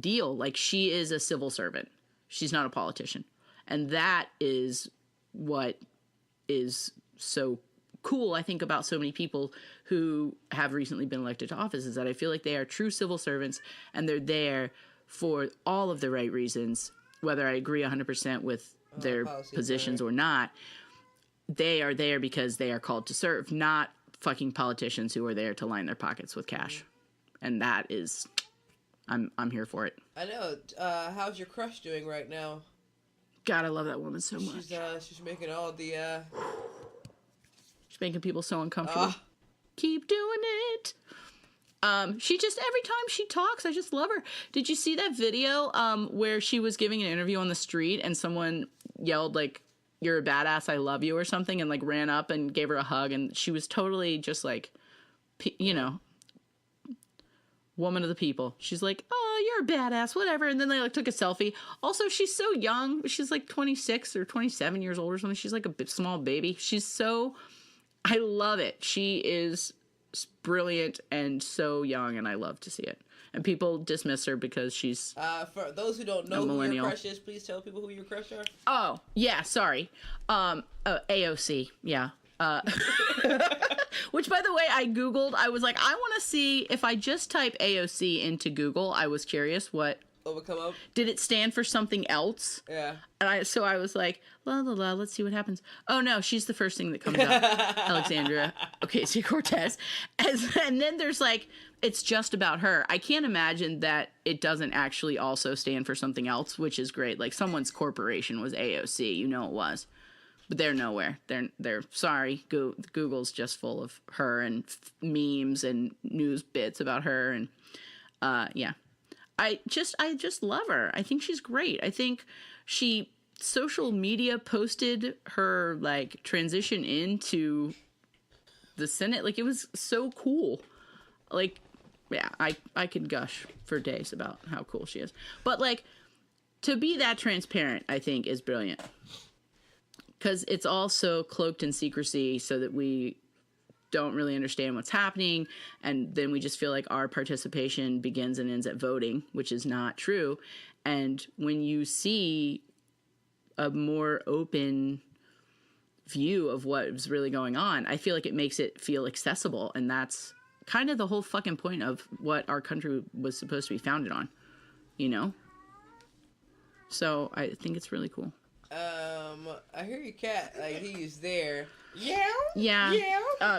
deal. Like, she is a civil servant. She's not a politician. And that is what is so cool, I think, about so many people who have recently been elected to office, is that I feel like they are true civil servants and they're there for all of the right reasons, whether I agree 100% with their positions or not. They are there because they are called to serve, not fucking politicians who are there to line their pockets with cash. And that is, I'm here for it. I know. How's your crush doing right now? God, I love that woman so much. She's making all the she's making people so uncomfortable. Keep doing it. She just, every time she talks, I just love her. Did you see that video where she was giving an interview on the street and someone yelled like, "You're a badass, I love you," or something, and like ran up and gave her a hug, and she was totally just like, you know, woman of the people. She's like, "Oh, you're a badass," whatever. And then they like took a selfie. Also, she's so young. She's like 26 or 27 years old or something. She's like a small baby. She's so, I love it. She is brilliant and so young, and I love to see it. And people dismiss her because she's for those who don't know who your crush is, please tell people who your crush are. Oh, yeah, sorry. AOC, yeah. Which, by the way, I Googled. I was like, I want to see if I just type AOC into Google. I was curious what would come up. Did it stand for something else? Yeah. And I was like, la la la, let's see what happens. Oh no, she's the first thing that comes up. Alexandria Ocasio-Cortez. And then there's like, it's just about her. I can't imagine that it doesn't actually also stand for something else, which is great. Like, someone's corporation was AOC, you know it was. But they're nowhere. They're sorry. Google's just full of her and memes and news bits about her, and yeah. I just love her. I think she's great. I think she social media posted her like transition into the Senate. Like, it was so cool. Like, yeah, I could gush for days about how cool she is. But like, to be that transparent, I think is brilliant. Because it's also cloaked in secrecy so that we don't really understand what's happening, and then we just feel like our participation begins and ends at voting, which is not true. And when you see a more open view of what is really going on, I feel like it makes it feel accessible, and that's kind of the whole fucking point of what our country was supposed to be founded on, you know? So I think it's really cool. I hear your cat, like, he's there. Yeah.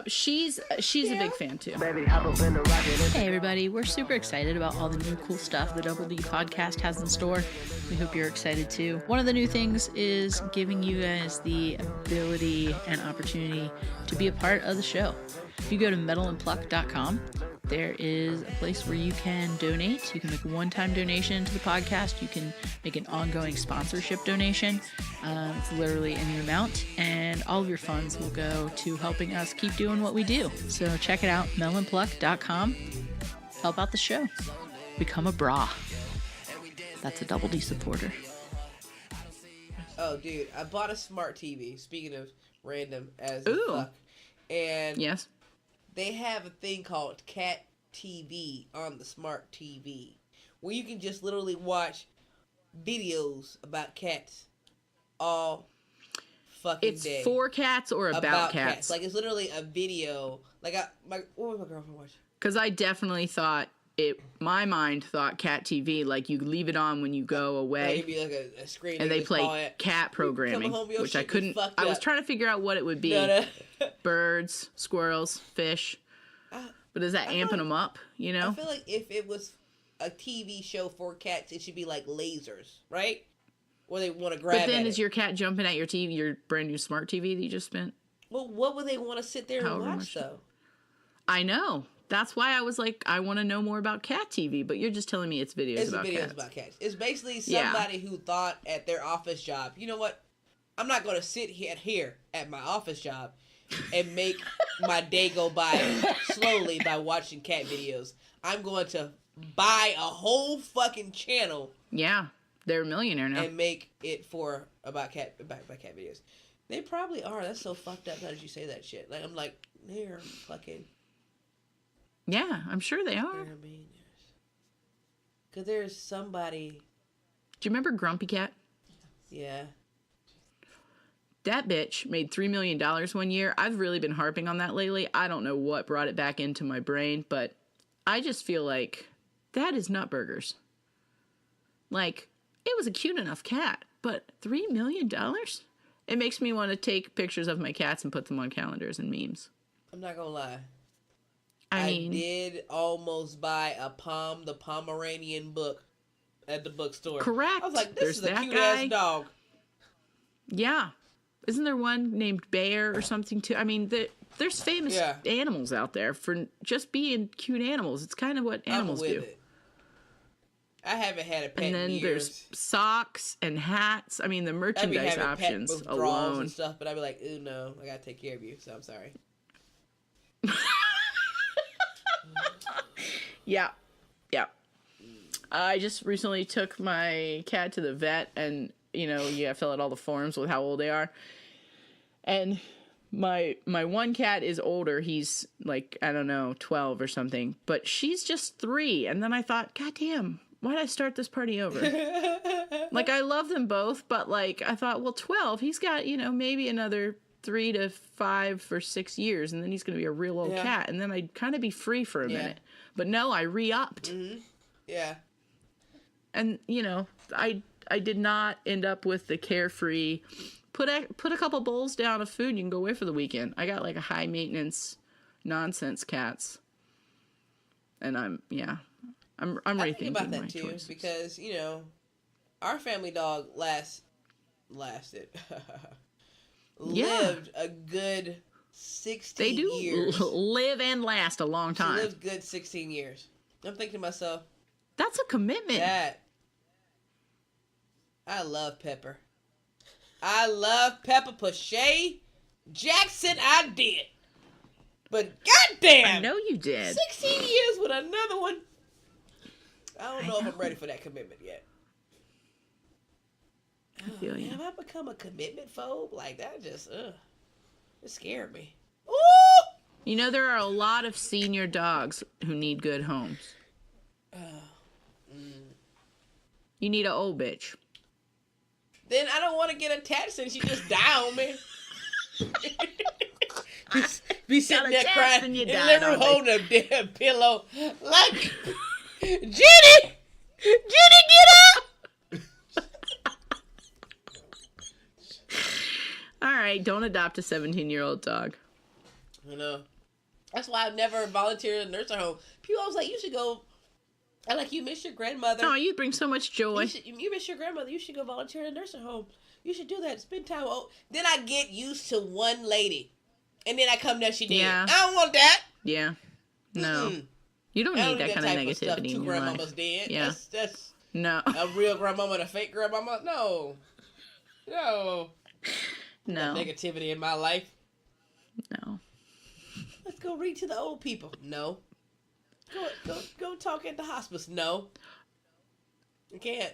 She's a big fan too. Hey everybody, we're super excited about all the new cool stuff the Double D podcast has in store. We hope you're excited too. One of the new things is giving you guys the ability and opportunity to be a part of the show. If you go to metalandpluck.com, there is a place where you can donate. You can make a one-time donation to the podcast. You can make an ongoing sponsorship donation. It's literally any amount, and all of your funds will go to helping us keep doing what we do. So check it out, metalandpluck.com. Help out the show. Become a bra. That's a Double D supporter. Oh, dude, I bought a smart TV. Speaking of random as Ooh. fuck, and Yes. they have a thing called Cat TV on the smart TV, where you can just literally watch videos about cats all fucking day. It's for cats or about cats? Like, it's literally a video. Like, what was my girlfriend watching? Because I definitely thought my mind thought cat TV, like you leave it on when you go away. It'd be like a screen, and they play cat programming, which I couldn't. I was trying to figure out what it would be. No. Birds, squirrels, fish. But is that amping them up? You know. I feel like if it was a TV show for cats, it should be like lasers, right? Where they want to grab. But then is your cat jumping at your TV, your brand new smart TV that you just spent? Well, what would they want to sit there and watch though? I know. That's why I was like, I want to know more about cat TV, but you're just telling me it's videos about cats. It's basically somebody who thought at their office job, you know what? I'm not going to sit here at my office job and make my day go by slowly by watching cat videos. I'm going to buy a whole fucking channel. Yeah, they're a millionaire now. And make it about cat videos. They probably are. That's so fucked up. How did you say that shit? Like I'm like, they're fucking. Yeah, I'm sure they are. They're millionaires. Cause there's somebody. Do you remember Grumpy Cat? Yeah. That bitch made $3 million one year. I've really been harping on that lately. I don't know what brought it back into my brain, but I just feel like that is nutburgers. Like, it was a cute enough cat, but $3 million? It makes me want to take pictures of my cats and put them on calendars and memes. I'm not gonna lie. I mean, did almost buy the Pomeranian book at the bookstore. Correct. I was like, this There's is a that cute guy. ass dog. Yeah. Isn't there one named Bear or something too? I mean, there's famous animals out there for just being cute animals. It's kind of what animals do. It. I haven't had a pet and then in years. There's socks and hats. I mean, the merchandise options pet withdrawals alone. And stuff, but I'd be like, ooh, no, I gotta take care of you, so I'm sorry. Yeah. I just recently took my cat to the vet, and you gotta fill out all the forms with how old they are. And my one cat is older. He's like, I don't know, 12 or something. But she's just 3. And then I thought, God damn, why did I start this party over? Like, I love them both, but like, I thought, well, 12, he's got, maybe another 3 to 5 or 6 years, and then he's gonna be a real old cat. And then I'd kind of be free for a minute. But no, I re-upped. Mm-hmm. Yeah. And, I did not end up with the carefree, put a couple bowls down of food and you can go away for the weekend. I got like a high maintenance nonsense cats. And I'm rethinking I think about that my too, choices. because, our family dog lasted. Lived a good 16 years. They do live and last a long time. She lived good 16 years. I'm thinking to myself, that's a commitment. I love Pepper. I love Pepper. Pache Jackson, I did. But goddamn. I know you did. 16 years with another one. I don't know if I'm ready for that commitment yet. I feel you. Have I become a commitment phobe? Like, that just, it scared me. Ooh! There are a lot of senior dogs who need good homes. You need an old bitch. Then I don't want to get attached and she just die on me. be sitting there crying in the living room holding a damn pillow. Like, Jenny, get up! All right, don't adopt a 17-year-old dog. I know. That's why I've never volunteered in a nursing home. People always like, you should go. I like, you miss your grandmother. Oh, you bring so much joy. You miss your grandmother. You should go volunteer in a nursing home. You should do that. Spend time. Then I get used to one lady. And then I come there, she dead. Yeah. I don't want that. Yeah. No. Mm-mm. You don't need that kind of negativity in your life. 2 grandmamas dead. Yeah. That's no. A real grandmama and a fake grandmama. No. No. Negativity in my life. No. Let's go read to the old people. No. Go talk at the hospice. No. I can't.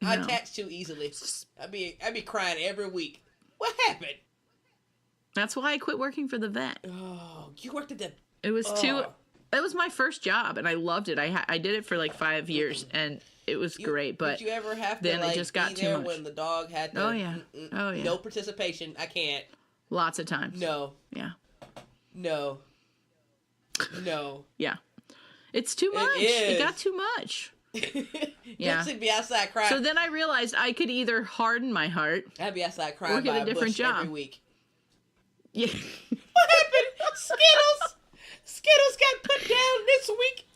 No. I attach too easily. I be crying every week. What happened? That's why I quit working for the vet. Oh, you worked at the... It was It was my first job, and I loved it. I did it for like 5 years, and it was great. But did you ever have to then it just got be too there much. When the dog had to? Oh yeah. No participation. I can't. Lots of times. No. Yeah. No. Yeah. It's too much. It got too much. Yeah. Be outside crying. So then I realized I could either harden my heart. I'd be outside crying or get a different job every week. Yeah. What happened? Skittles got put down this week.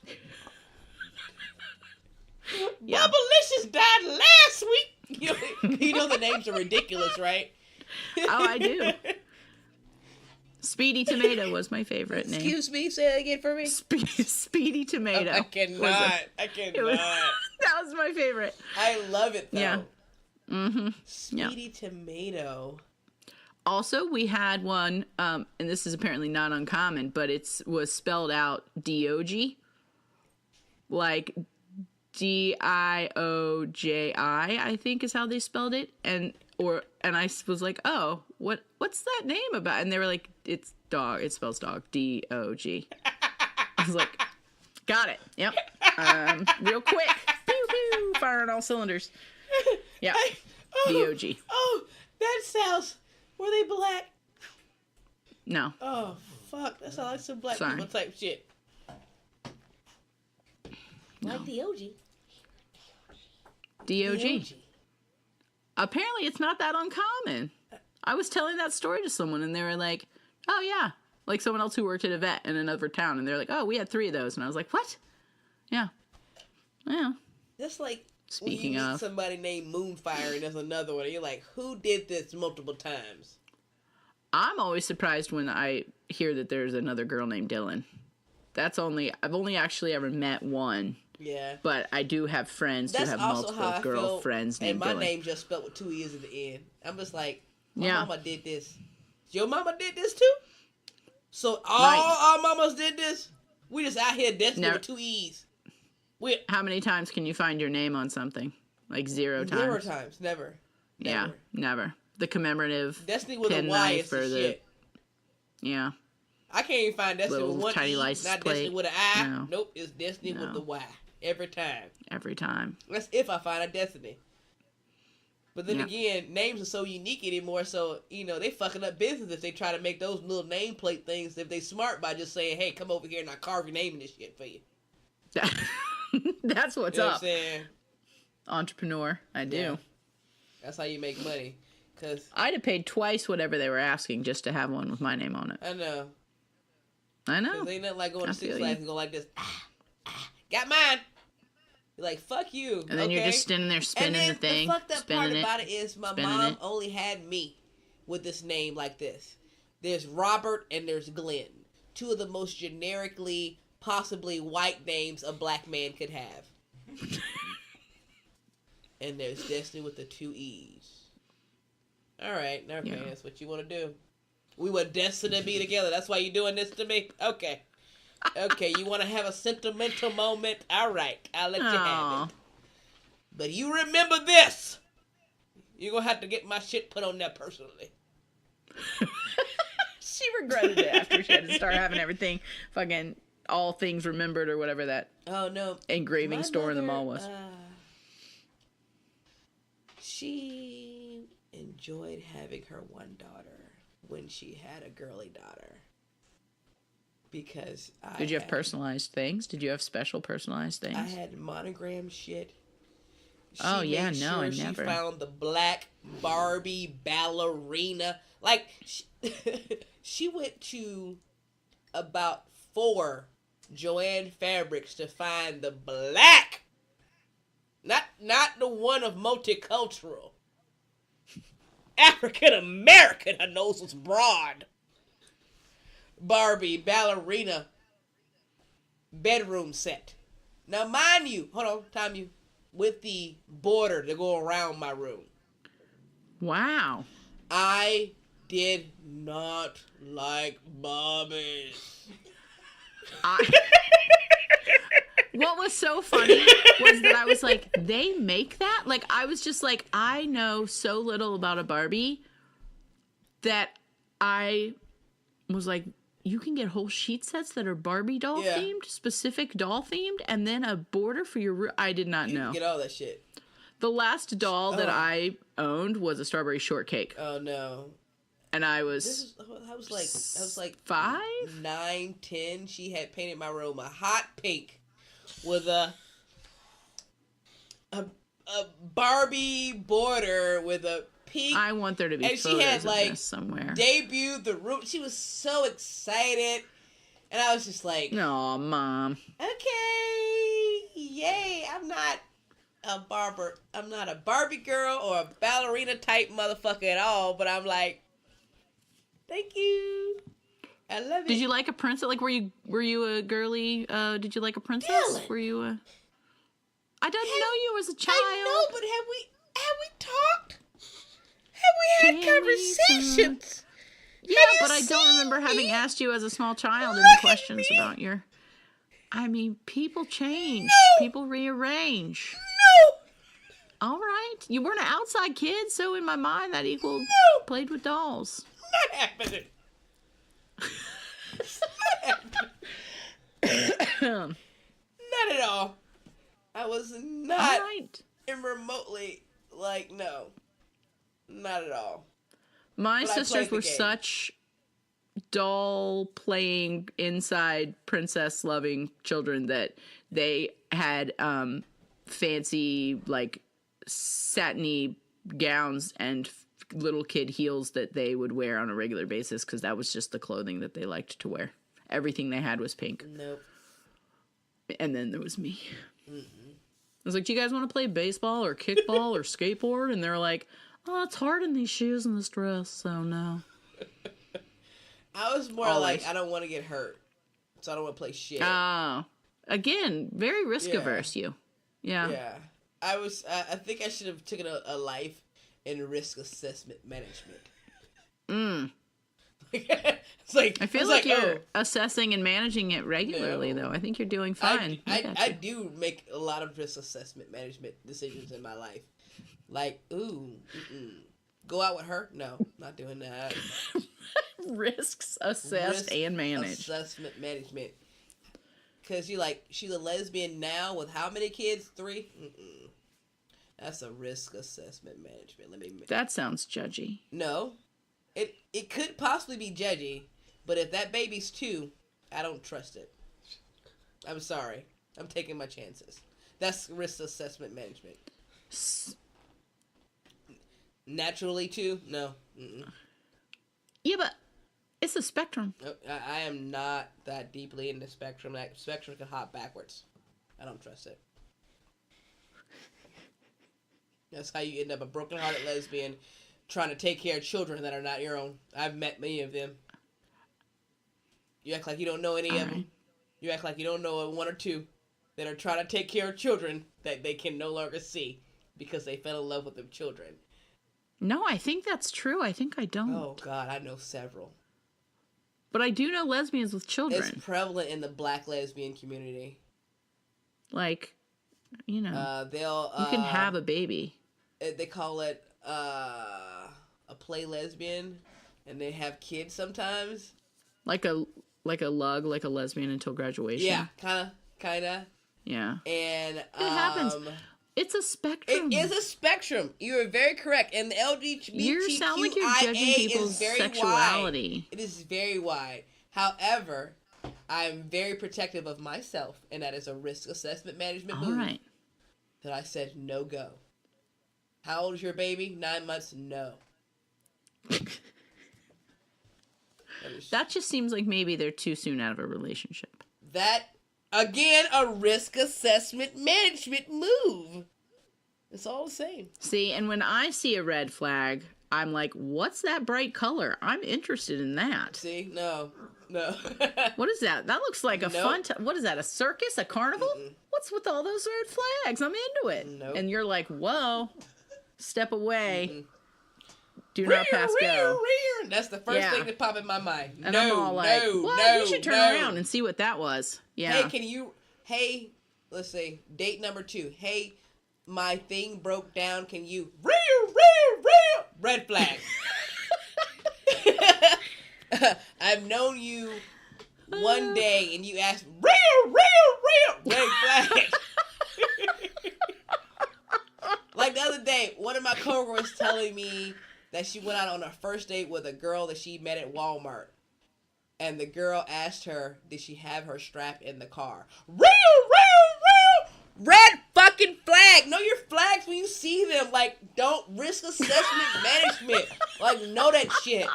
Yeah. Bubblicious died last week. You know the names are ridiculous, right? Oh, I do. Speedy Tomato was my favorite name. Excuse me, say that again for me. Speedy Tomato. I cannot. That was my favorite. I love it though. Yeah. Mm-hmm. Speedy Tomato. Also, we had one, and this is apparently not uncommon, but was spelled out D-O-G. Like Dioji, I think is how they spelled it. And I was like, oh, what's that name about? And they were like, it's dog. It spells dog. D-O-G. I was like, got it. Yep. Real quick. Pew, pew. Fire on all cylinders. Yeah. D-O-G. Oh, that sounds... Were they black? No. Oh, fuck. That sounds like some black Sorry. people type shit. No. Like the OG. D-O-G. Apparently, it's not that uncommon. I was telling that story to someone, and they were like, oh, yeah. Like someone else who worked at a vet in another town, and they're like, oh, we had 3 of those. And I was like, what? Yeah. Yeah. That's like Speaking when you meet of... somebody named Moonfire, and there's another one, and you're like, who did this multiple times? I'm always surprised when I hear that there's another girl named Dylan. I've only actually ever met one. Yeah. But I do have friends who have multiple girlfriends named Dylan. And my name just spelled with 2 E's at the end. I'm just like, my Yeah. mama did this. Your mama did this too? So all our mamas did this? We just out here destined with 2 E's. How many times can you find your name on something? Like 0 times? 0 times. Never. Yeah, never. The commemorative Destiny with a pen Y knife is or the the... shit. Yeah. I can't even find Destiny Little with 1 tiny E, license not plate. Destiny with an I. No. Nope, it's Destiny with the Y. Every time. Every time. That's if I find a Destiny. But then again, names are so unique anymore, so, they fucking up business if they try to make those little nameplate things, if they smart by just saying, hey, come over here and I'll carve your name in this shit for you. That's what's You know up. what I'm saying? Entrepreneur. I do. Yeah. That's how you make money. Cause I'd have paid twice whatever they were asking just to have one with my name on it. I know. I know. Cause ain't nothing like going to I Six feel Flags you. and go like this. Got mine. You're like, fuck you. And then you're just standing there spinning the thing. The fucked up part spinning about it is my spinning mom it. only had me with this name like this. There's Robert and there's Glenn. 2 of the most generically, possibly white names a black man could have. And there's Destiny with the 2 E's. Alright, okay, Yeah. That's what you want to do. We were destined to be together. That's why you're doing this to me? Okay. Okay, you want to have a sentimental moment? Alright, I'll let you have it. But you remember this! You're going to have to get my shit put on there personally. She regretted it after she had to start having everything fucking all things remembered or whatever that engraving store in the mall was. She enjoyed having her one daughter when she had a girly daughter. Because Did you have personalized things? Did you have special personalized things? I had monogram shit. I never. She found the black Barbie ballerina. Like, she went to about 4 Joanne Fabrics to find the black, not the one of multicultural. African American, her nose was broad. Barbie ballerina bedroom set. Now, mind you, hold on, time you, with the border to go around my room. Wow. I did not like Barbies. What was so funny was that I was like, they make that? Like, I was just like, I know so little about a Barbie that I was like, you can get whole sheet sets that are Barbie doll themed, specific doll themed, and then a border for your room. I did not know. You can get all that shit. The last doll that I owned was a strawberry shortcake. Oh no. And I was I was like 5? 9, 10. She had painted my room a hot pink with a Barbie border with a pink. I want there to be and photos she had of like this somewhere. Debuted the room. She was so excited, and I was just like, "No, Mom. Okay, yay! I'm not a Barbie girl or a ballerina type motherfucker at all. But I'm like, thank you. I love it. Did you like a princess? Like, were you a girly? Did you like a princess? Dylan. Were you a? I didn't know you as a child. I know, but have we talked? We had Can we conversations. Yeah, but I don't remember having asked you as a small child any questions about your... I mean, people change. No. People rearrange. No. All right. You weren't an outside kid, so in my mind that equaled played with dolls. Not happening. Not at all. I was not All right. remotely like, no. Not at all. My But I sisters played the were game. such doll playing inside princess loving children that they had fancy like satiny gowns and little kid heels that they would wear on a regular basis because that was just the clothing that they liked to wear. Everything they had was pink. Nope. And then there was me. I was like, do you guys want to play baseball or kickball or skateboard? And they were like, oh, it's hard in these shoes and this dress, so no. I was more Always. like, I don't want to get hurt, so I don't want to play shit. Oh. Again, very risk averse you. Yeah. Yeah. I think I should have taken a life in risk assessment management. It's like, I feel like you're assessing and managing it regularly, No. though. I think you're doing fine. I do make a lot of risk assessment management decisions in my life. Like, go out with her? No, not doing that. Risks assessed Risk and managed. Assessment management. Because you're like, she's a lesbian now with how many kids? 3? That's a risk assessment management. That sounds judgy. No. It could possibly be judgy, but if that baby's 2, I don't trust it. I'm sorry. I'm taking my chances. That's risk assessment management. Naturally 2? No. Yeah, but it's a spectrum. I am not that deeply in the spectrum. That spectrum can hop backwards. I don't trust it. That's how you end up a broken-hearted lesbian trying to take care of children that are not your own. I've met many of them. You act like you don't know any of them. You act like you don't know 1 or 2 that are trying to take care of children that they can no longer see because they fell in love with the children. No, I think that's true. I think I don't. Oh, God, I know several. But I do know lesbians with children. It's prevalent in the black lesbian community. Like, you know, They'll you can have a baby. They call it a play lesbian, and they have kids sometimes. Like a lug, like a lesbian until graduation. Yeah, kind of. Yeah. And It happens. It's a spectrum. It is a spectrum. You are very correct. And the LGBTQIA You sound like you're judging people's is very sexuality. wide. It is very wide. However, I'm very protective of myself, and that is a risk assessment management move. All right. That I said no go. How old is your baby? 9 months? No. That just seems like maybe they're too soon out of a relationship. That, again, a risk assessment management move. It's all the same. See, and when I see a red flag, I'm like, what's that bright color? I'm interested in that. See? No. What is that? That looks like a Nope. fun time. What is that, a circus? A carnival? What's with all those red flags? I'm into it. Nope. And you're like, whoa, step away. Do not pass go. That's the first thing that pop in my mind. And no, I'm all like, no, what? no, You should turn no. around and see what that was. Yeah. Hey, let's say, date number 2. Hey, my thing broke down. Can you... Red flag. I've known you one day and you asked, red flag. Like the other day, one of my coworkers was telling me that she went out on a first date with a girl that she met at Walmart. And the girl asked her, did she have her strapped in the car? Red fucking flag. Know your flags when you see them. Like, don't risk assessment management. Like, know that shit.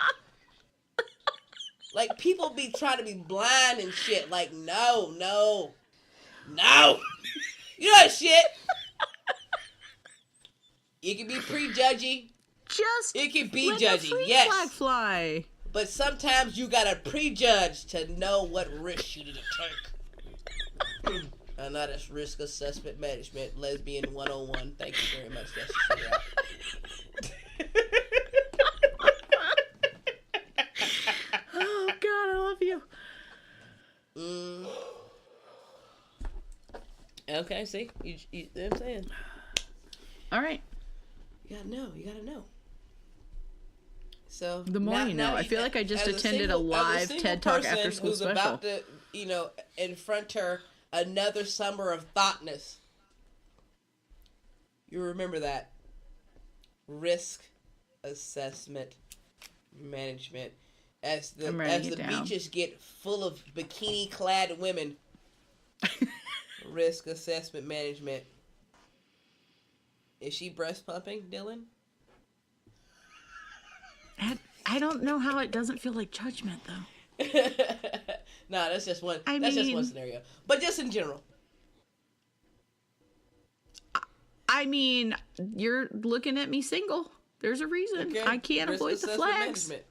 Like, people be trying to be blind and shit. Like, no. You know that shit. It can be prejudgy. Just It can be let the judgy. free Yes. flag fly. But sometimes you gotta prejudge to know what risk you need to take. And that is risk assessment management, lesbian 101. Thank you very much. That's you. Okay, see? You know what I'm saying? All right. You gotta know. So The more you know. I feel like I just attended a live TED Talk after school who's special. about to, confront her another summer of thoughtness. You remember that. Risk assessment management. As the beaches get full of bikini-clad women. Risk assessment management. Is she breast pumping, Dylan? I don't know how it doesn't feel like judgment, though. No, that's just one. Just Just one scenario. But just in general. I mean, you're looking at me single. There's a reason. Okay. I can't Risk avoid the assessment flags. management.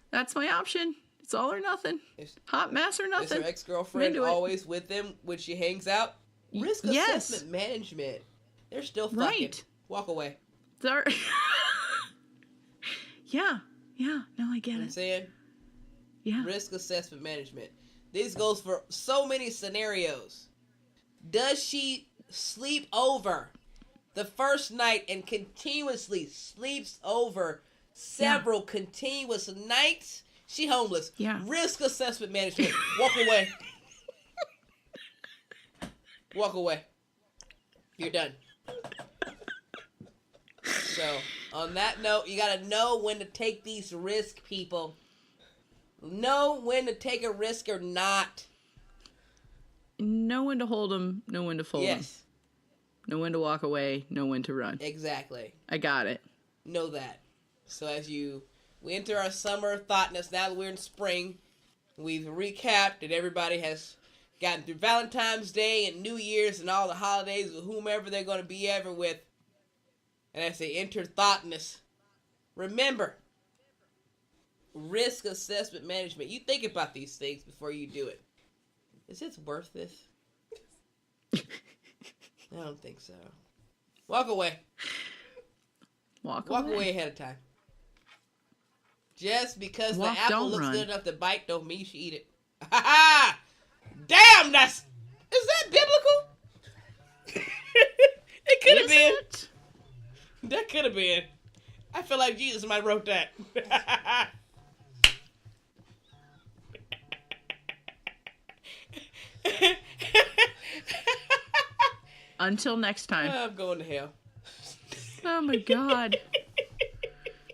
That's my option. It's all or nothing. Hot mess or nothing. Is her ex-girlfriend always with them when she hangs out? Risk assessment management. They're still fucking. Right. Walk away. Yeah. No, I get You know what I'm it. saying? Yeah. Risk assessment management. This goes for so many scenarios. Does she sleep over the first night and continuously sleeps over several continuous nights? She homeless. Yeah. Risk assessment management. Walk away. Walk away. You're done. So, on that note, you gotta know when to take these risks, people. Know when to take a risk or not. Know when to hold them, know when to fold them. Yes. Know when to walk away, know when to run. Exactly. I got it. Know that. So we enter our summer of thoughtness. Now that we're in spring, we've recapped and everybody has gotten through Valentine's Day and New Year's and all the holidays with whomever they're going to be ever with. And as they enter thoughtness, remember, risk assessment management. You think about these things before you do it. Is this worth this? I don't think so. Walk away. Walk away ahead of time. Just because Walk, the apple don't looks run. good enough to bite don't mean you should eat it. Ha ha! Damn, is that biblical? It could have been. It? That could have been. I feel like Jesus might have wrote that. Until next time. I'm going to hell. Oh my God.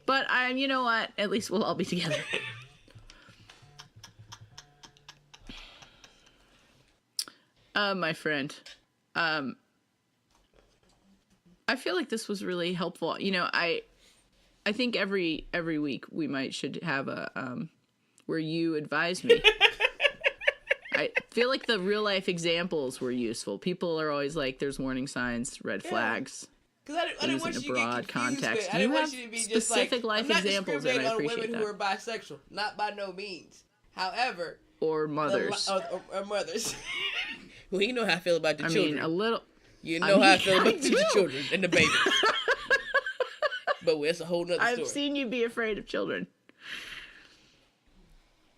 But you know what? At least we'll all be together. My friend. I feel like this was really helpful. You know, I think every week we should have a where you advise me. I feel like the real life examples were useful. People are always like, "There's warning signs, red flags." Because I didn't want you to get confused. I didn't want you to be just like, specific life I'm not examples, and I discriminating on appreciate women that. who are bisexual. Not by no means. However, Or mothers. Or mothers. Well, you know how I feel about the I children. mean, a little. You know how I feel about the do. children and the babies. But it's a whole nother story. I've seen you be afraid of children.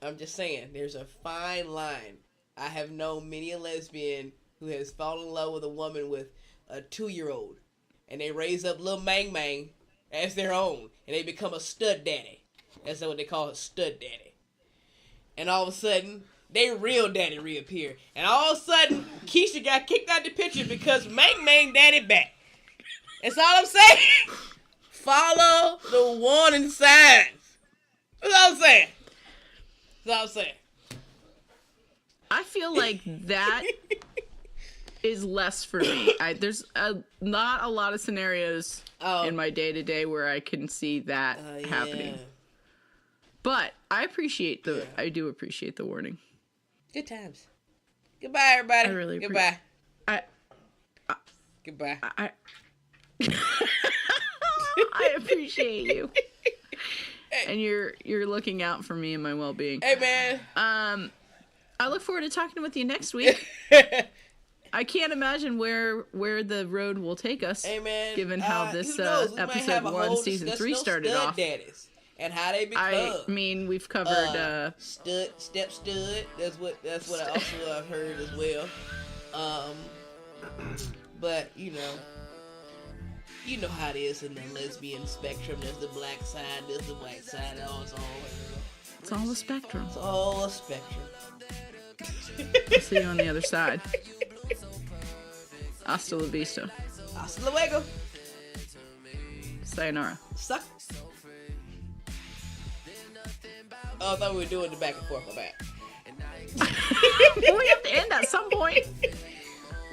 I'm just saying, there's a fine line. I have known many a lesbian who has fallen in love with a woman with a 2-year-old. And they raise up little Mang Mang as their own. And they become a stud daddy. That's what they call a stud daddy. And all of a sudden, their real daddy reappear. And all of a sudden, Keisha got kicked out the picture because Mang Mang daddy back. That's all I'm saying. Follow the warning signs. That's all I'm saying. That's all I'm saying. I feel like that is less for me. There's not a lot of scenarios in my day-to-day where I can see that happening. But I do appreciate the warning. Good times. Goodbye, everybody. I really Goodbye. Goodbye. Goodbye. I appreciate you. And you're looking out for me and my well-being. Hey, man. I look forward to talking with you next week. I can't imagine where the road will take us. Hey, man. Given how this episode 1, season 3 started off. Daddies. and how they become. I mean, we've covered step stud. That's what I also have heard as well. But you know how it is in the lesbian spectrum. There's the black side, there's the white side. It's all a spectrum. It's all a spectrum. I'll see you on the other side. Hasta la vista. Hasta luego. Sayonara. Suck. Oh, I thought we were doing the back and forth. My bad. We have to end at some point.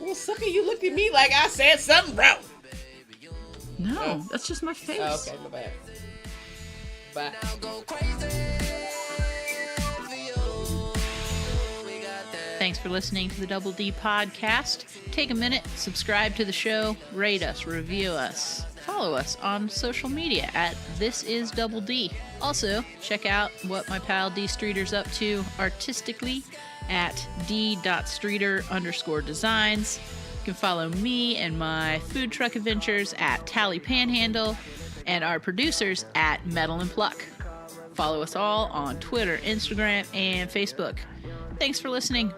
Well, sucker, you looked at me like I said something wrong. No, that's just my face. Oh, okay, my bad. Bye. Thanks for listening to the Double D podcast. Take a minute, subscribe to the show, rate us, review us. Follow us on social media at This Is Double D. Also, check out what my pal D Streeter's up to artistically at d.streeter_designs. You can follow me and my food truck adventures at Tally Panhandle and our producers at Metal and Pluck. Follow us all on Twitter, Instagram, and Facebook. Thanks for listening.